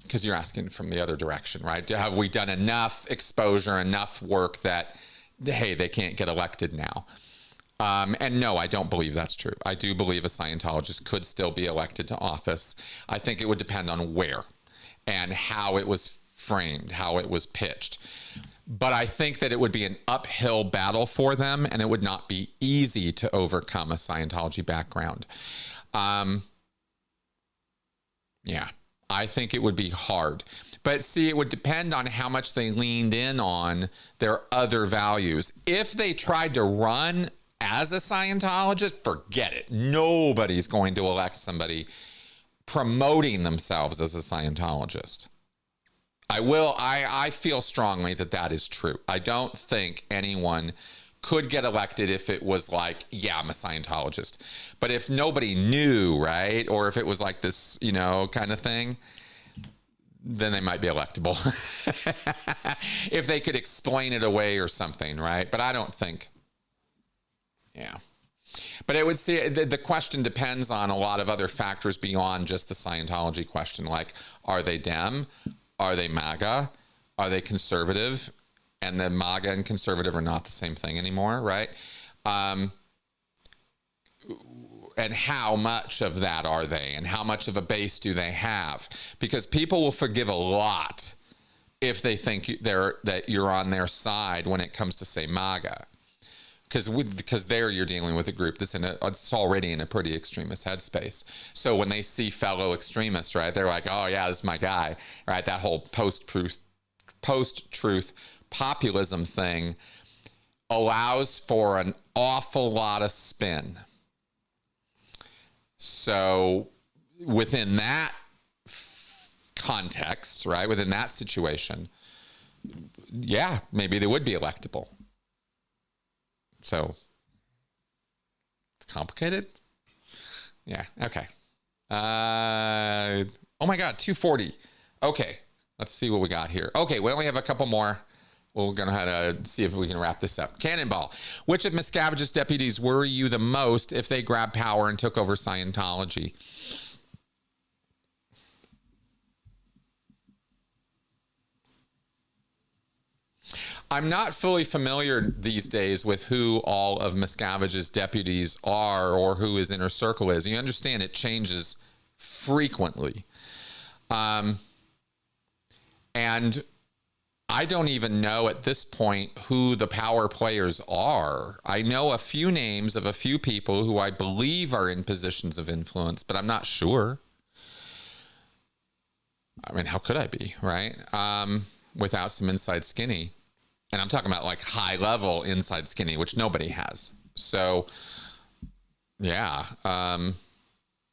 A: Because you're asking from the other direction, right? Have we done enough exposure, enough work that, hey, they can't get elected now? And no, I don't believe that's true. I do believe a Scientologist could still be elected to office. I think it would depend on where and how it was framed, how it was pitched. But I think that it would be an uphill battle for them, and it would not be easy to overcome a Scientology background. Yeah, I think it would be hard. But see, it would depend on how much they leaned in on their other values. If they tried to run as a Scientologist, forget it. Nobody's going to elect somebody promoting themselves as a Scientologist. I feel strongly that is true. I don't think anyone could get elected if it was like, yeah, I'm a Scientologist. But if nobody knew, right? Or if it was like this, kind of thing, then they might be electable. If they could explain it away or something, right? But I don't think. Yeah. But I would say the question depends on a lot of other factors beyond just the Scientology question. Like, are they Dem? Are they MAGA? Are they conservative? And the MAGA and conservative are not the same thing anymore, right? and how much of that are they, and how much of a base do they have? Because people will forgive a lot if they think that you're on their side when it comes to, say, MAGA. Because there you're dealing with a group it's already in a pretty extremist headspace. So when they see fellow extremists, right, they're like, oh yeah, this is my guy, right? That whole post-truth populism thing allows for an awful lot of spin. So within that context, right, within that situation, yeah, maybe they would be electable. So it's complicated. Yeah. Okay. Oh my God, 240. Okay. Let's see what we got here. Okay. We only have a couple more. We're going to see if we can wrap this up. Cannonball. Which of Miscavige's deputies worry you the most if they grabbed power and took over Scientology? I'm not fully familiar these days with who all of Miscavige's deputies are or who his inner circle is. You understand it changes frequently. And I don't even know at this point who the power players are. I know a few names of a few people who I believe are in positions of influence, but I'm not sure. I mean, how could I be, right? Without some inside skinny. And I'm talking about like high level inside skinny, which nobody has. So, yeah.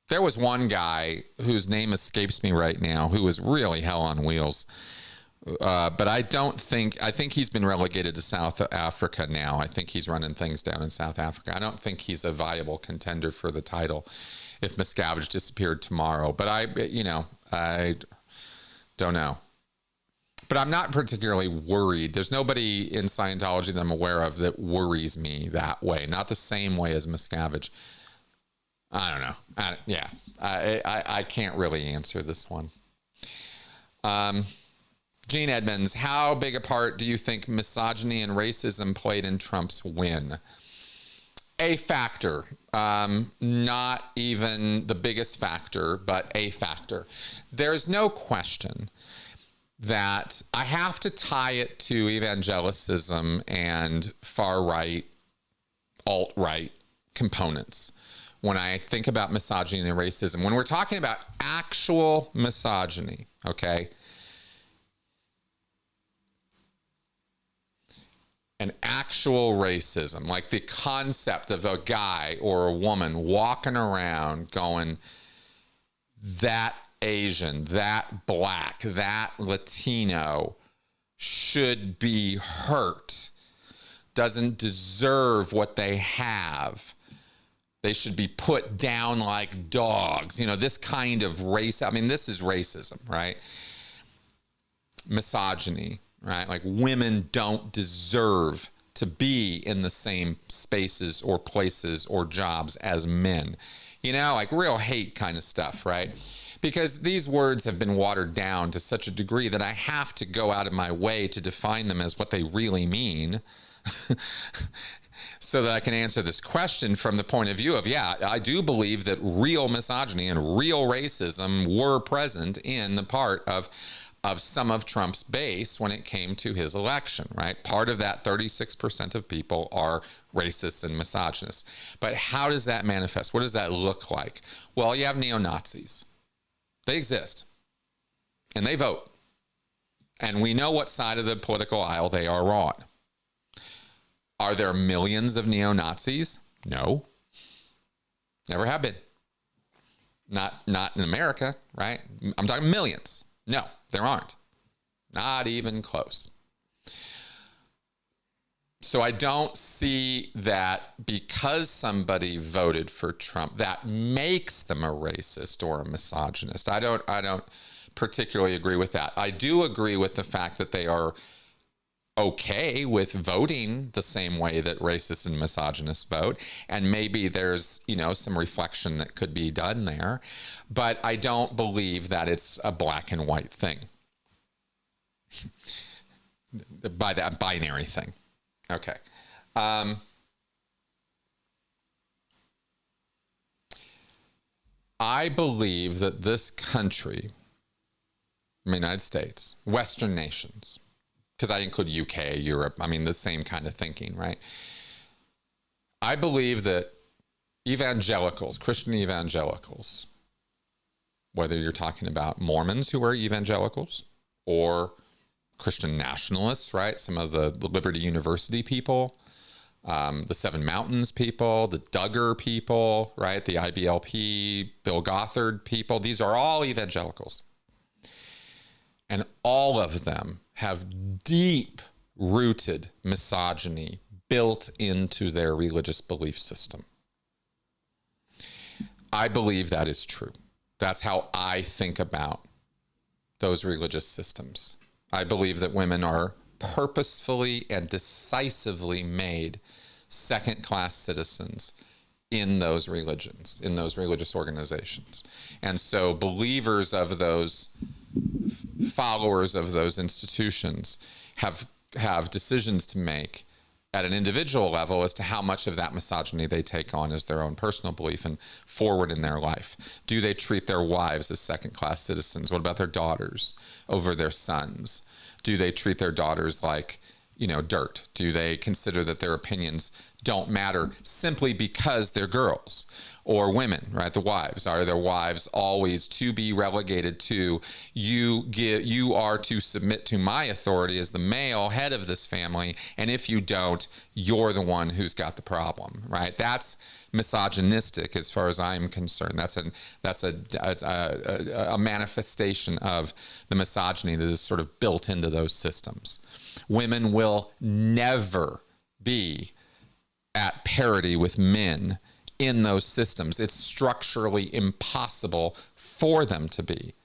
A: There was one guy whose name escapes me right now who was really hell on wheels. But I think he's been relegated to South Africa now. I think he's running things down in South Africa. I don't think he's a viable contender for the title if Miscavige disappeared tomorrow. But I don't know. But I'm not particularly worried. There's nobody in Scientology that I'm aware of that worries me that way. Not the same way as Miscavige. I don't know. I can't really answer this one. Gene Edmonds, how big a part do you think misogyny and racism played in Trump's win? A factor. Not even the biggest factor, but a factor. There's no question that I have to tie it to evangelicism and far-right, alt-right components when I think about misogyny and racism. When we're talking about actual misogyny, okay, and actual racism, like the concept of a guy or a woman walking around going, that Asian, that black, that Latino should be hurt, doesn't deserve what they have. They should be put down like dogs. You know, this kind of race. I mean, this is racism, right? Misogyny, right? Like women don't deserve to be in the same spaces or places or jobs as men. You know, like real hate kind of stuff, right? Because these words have been watered down to such a degree that I have to go out of my way to define them as what they really mean so that I can answer this question from the point of view of, yeah, I do believe that real misogyny and real racism were present in the part of some of Trump's base when it came to his election, right? Part of that 36% of people are racist and misogynist. But how does that manifest? What does that look like? Well, you have neo-Nazis. They exist, and they vote. And we know what side of the political aisle they are on. Are there millions of neo-Nazis? No. Never have been. Not in America, right? I'm talking millions. No, there aren't. Not even close. So I don't see that because somebody voted for Trump, that makes them a racist or a misogynist. I don't particularly agree with that. I do agree with the fact that they are okay with voting the same way that racists and misogynists vote. And maybe there's, some reflection that could be done there. But I don't believe that it's a black and white thing. By that binary thing. Okay. I believe that this country, the United States, Western nations, because I include UK, Europe, I mean, the same kind of thinking, right? I believe that evangelicals, Christian evangelicals, whether you're talking about Mormons who are evangelicals or Christian nationalists, right? Some of the Liberty University people, the Seven Mountains people, the Duggar people, right? The IBLP, Bill Gothard people. These are all evangelicals. And all of them have deep-rooted misogyny built into their religious belief system. I believe that is true. That's how I think about those religious systems. I believe that women are purposefully and decisively made second-class citizens in those religions, in those religious organizations. And so believers of those, followers of those institutions have decisions to make at an individual level as to how much of that misogyny they take on as their own personal belief and forward in their life. Do they treat their wives as second-class citizens? What about their daughters over their sons? Do they treat their daughters like, dirt? Do they consider that their opinions don't matter simply because they're girls? Or women, right? The wives. Are their wives always to be relegated to, you are to submit to my authority as the male head of this family, and if you don't, you're the one who's got the problem, right? That's misogynistic as far as I'm concerned. That's a manifestation of the misogyny that is sort of built into those systems. Women will never be at parity with men in those systems. It's structurally impossible for them to be,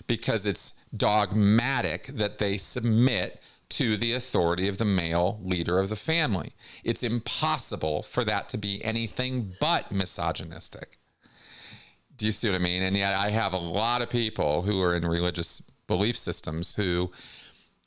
A: because it's dogmatic that they submit to the authority of the male leader of the family. It's impossible for that to be anything but misogynistic. Do you see what I mean? And yet I have a lot of people who are in religious belief systems who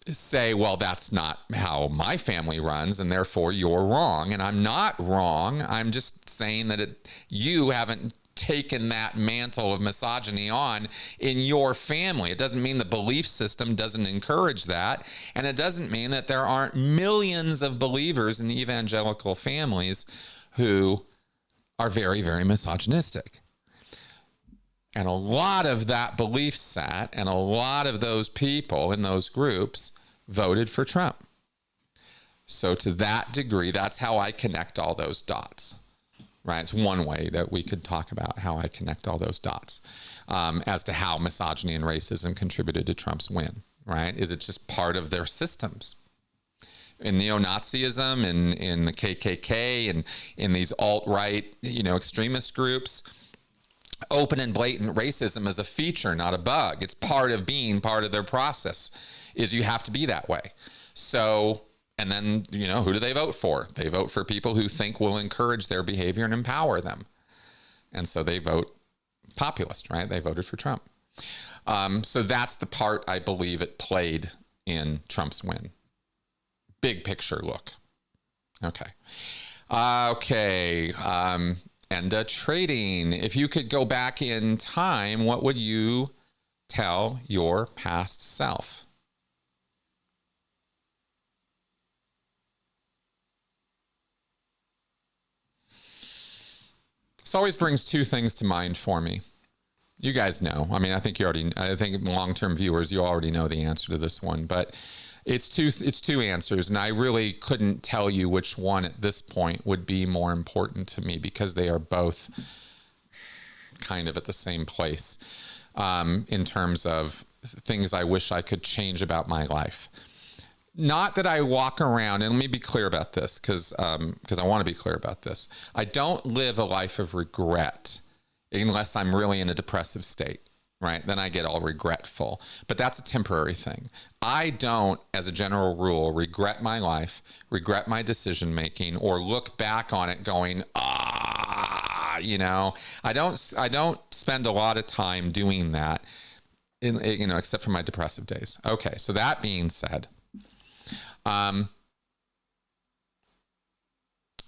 A: say, well, that's not how my family runs, and therefore you're wrong. And I'm not wrong. I'm just saying that you haven't taken that mantle of misogyny on in your family. It doesn't mean the belief system doesn't encourage that. And it doesn't mean that there aren't millions of believers in evangelical families who are very, very misogynistic. And a lot of that belief set and a lot of those people in those groups voted for Trump. So to that degree, that's how I connect all those dots, right? It's one way that we could talk about how I connect all those dots as to how misogyny and racism contributed to Trump's win, right? Is it just part of their systems? In neo-Nazism, in the KKK, and in these alt-right, extremist groups, open and blatant racism is a feature, not a bug. It's part of being part of their process, is you have to be that way. So, and then, who do they vote for? They vote for people who think will encourage their behavior and empower them. And so they vote populist, right? They voted for Trump. So that's the part I believe it played in Trump's win. Big picture look. Okay. And trading. If you could go back in time, what would you tell your past self? This always brings two things to mind for me. You guys know. I mean, I think long-term viewers, you already know the answer to this one, but it's two answers, and I really couldn't tell you which one at this point would be more important to me, because they are both kind of at the same place in terms of things I wish I could change about my life. Not that I walk around, and let me be clear about this, because I want to be clear about this. I don't live a life of regret unless I'm really in a depressive state. Right? Then I get all regretful. But that's a temporary thing. I don't, as a general rule, regret my life, regret my decision making, or look back on it going, I don't spend a lot of time doing that, except for my depressive days. Okay, so that being said,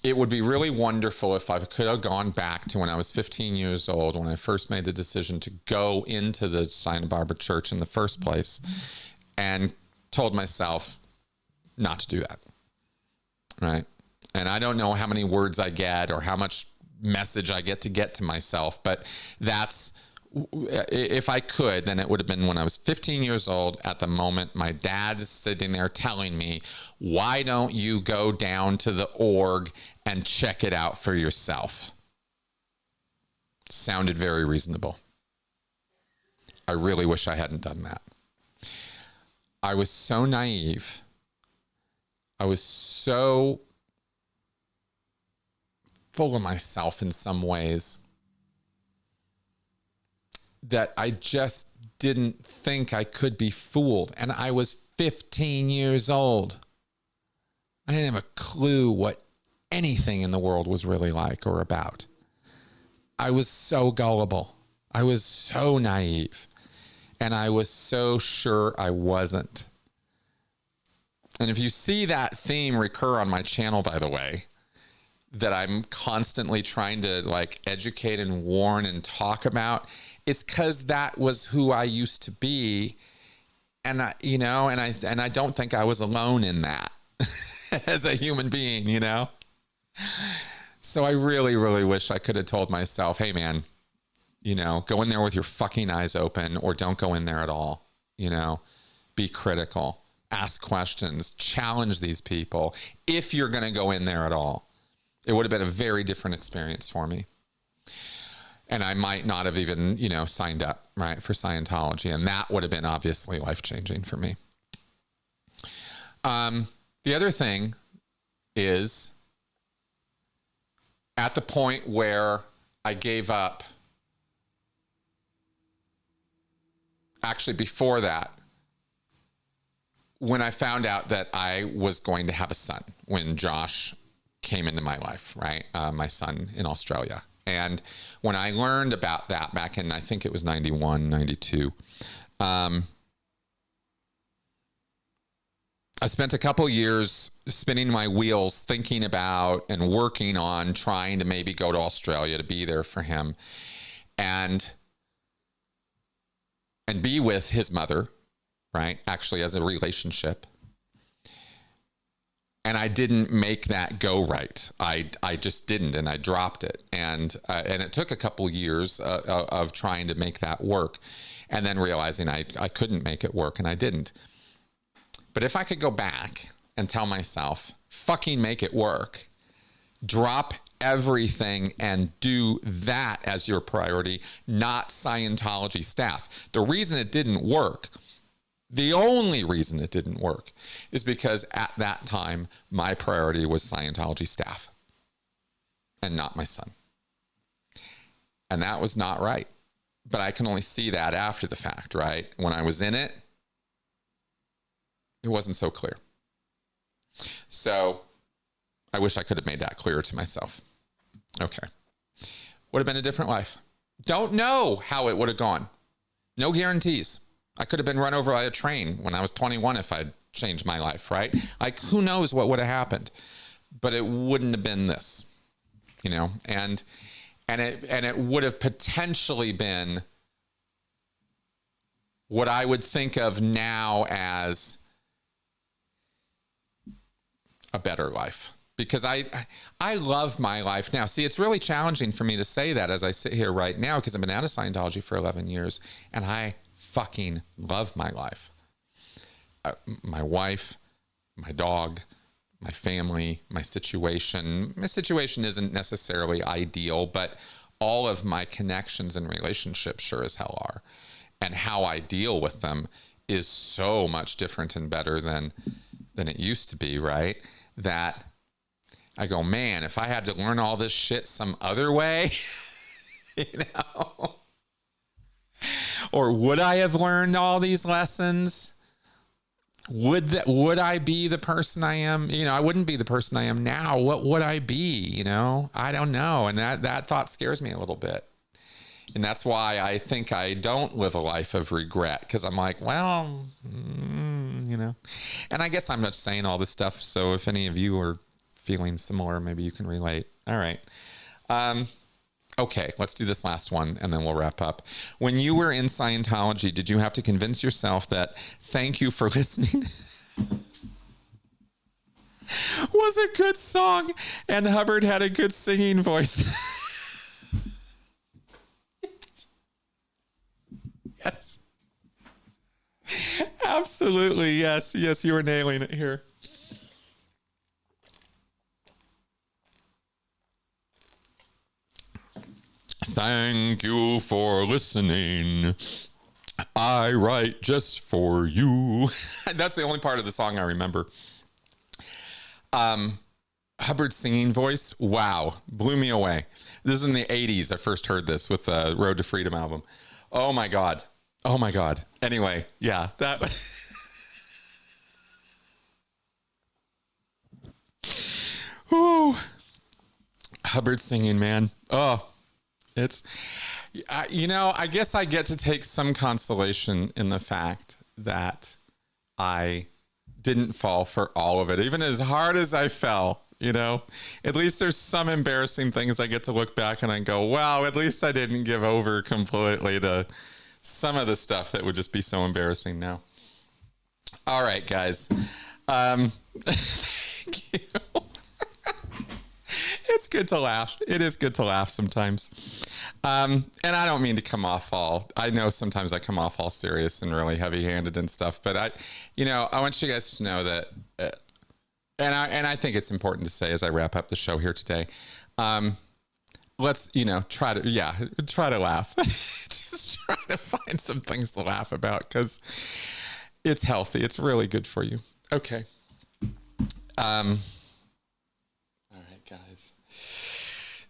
A: it would be really wonderful if I could have gone back to when I was 15 years old, when I first made the decision to go into the Santa Barbara church in the first place, and told myself not to do that. Right. And I don't know how many words I get or how much message I get to myself, but that's, if I could, then it would have been when I was 15 years old. At the moment, my dad is sitting there telling me, why don't you go down to the org and check it out for yourself? Sounded very reasonable. I really wish I hadn't done that. I was so naive. I was so full of myself in some ways that I just didn't think I could be fooled. And I was 15 years old. I didn't have a clue what anything in the world was really like or about. I was so gullible. I was so naive. And I was so sure I wasn't. And if you see that theme recur on my channel, by the way, that I'm constantly trying to like educate and warn and talk about, it's because that was who I used to be. And I, you know, and I don't think I was alone in that as a human being, you know? So I really, really wish I could have told myself, hey man, you know, go in there with your fucking eyes open, or don't go in there at all. You know, be critical, ask questions, challenge these people. If you're going to go in there at all, it would have been a very different experience for me. And I might not have even, you know, signed up, right, for Scientology. And that would have been obviously life-changing for me. The other thing is, at the point where I gave up, actually before that, when I found out that I was going to have a son, when Josh came into my life, right? My son in Australia. And when I learned about that back in, I think it was 91, 92, I spent a couple years spinning my wheels, thinking about and working on trying to maybe go to Australia to be there for him and be with his mother, right? Actually, as a relationship. And I didn't make that go right. I just didn't, and I dropped it. And it took a couple years of trying to make that work, and then realizing I couldn't make it work, and I didn't. But if I could go back and tell myself, fucking make it work, drop everything and do that as your priority, not Scientology staff. The reason it didn't work, the only reason it didn't work, is because at that time, my priority was Scientology staff and not my son. And that was not right. But I can only see that after the fact, right? When I was in it, it wasn't so clear. So I wish I could have made that clearer to myself. Okay. Would have been a different life. Don't know how it would have gone. No guarantees. I could have been run over by a train when I was 21 if I'd changed my life, right? Like, who knows what would have happened? But it wouldn't have been this, you know? And it would have potentially been what I would think of now as a better life, because I love my life now. See, it's really challenging for me to say that as I sit here right now, because I've been out of Scientology for 11 years and I fucking love my life. My wife, my dog, my family, my situation. My situation isn't necessarily ideal, but all of my connections and relationships sure as hell are. And how I deal with them is so much different and better than it used to be, right? That I go, man, if I had to learn all this shit some other way, you know, or would I have learned all these lessons? Would I be the person I am? You know, I wouldn't be the person I am now. What would I be? You know, I don't know. And that thought scares me a little bit. And that's why I think I don't live a life of regret, because I'm like, well, you know, and I guess I'm just saying all this stuff. So if any of you are feeling similar, maybe you can relate. All right. Okay, let's do this last one and then we'll wrap up. When you were in Scientology, did you have to convince yourself that thank you for listening was a good song and Hubbard had a good singing voice? Yes. Absolutely, yes. Yes, you were nailing it here. Thank you for listening. I write just for you. That's the only part of the song I remember. Hubbard's singing voice, wow, blew me away. This is in the 80s. I first heard this with the Road to Freedom album. Oh my God. Oh my God. Anyway, yeah, that. Ooh. Hubbard singing, man. Oh, it's, I guess I get to take some consolation in the fact that I didn't fall for all of it, even as hard as I fell. At least there's some embarrassing things I get to look back and I go, wow, at least I didn't give over completely to some of the stuff that would just be so embarrassing now. All right, guys. Thank you. It's good to laugh. It is good to laugh sometimes. And I don't mean to come off I know sometimes I come off all serious and really heavy-handed and stuff, but I want you guys to know that, and I think it's important to say as I wrap up the show here today, let's, try to laugh. Just try to find some things to laugh about because it's healthy. It's really good for you. Okay. All right, guys.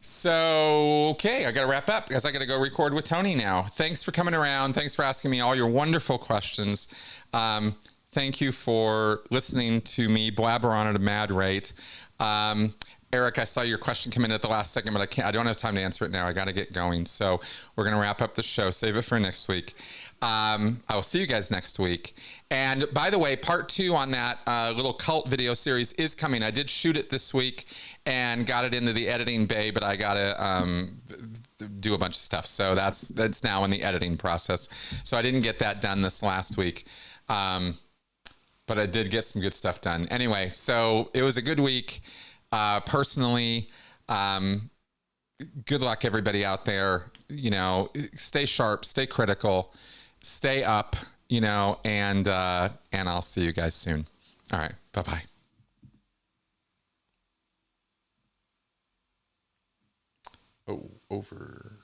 A: So, okay, I got to wrap up because I got to go record with Tony now. Thanks for coming around. Thanks for asking me all your wonderful questions. Thank you for listening to me blabber on at a mad rate. Eric, I saw your question come in at the last second, but I don't have time to answer it now. I got to get going. So we're going to wrap up the show. Save it for next week. I will see you guys next week. And by the way, part 2 on that little cult video series is coming. I did shoot it this week and got it into the editing bay, but I got to do a bunch of stuff. So that's now in the editing process. So I didn't get that done this last week. But I did get some good stuff done. Anyway, so it was a good week. Personally, good luck everybody out there. Stay sharp, stay critical, stay up, and I'll see you guys soon. All right. Bye-bye. Oh, over.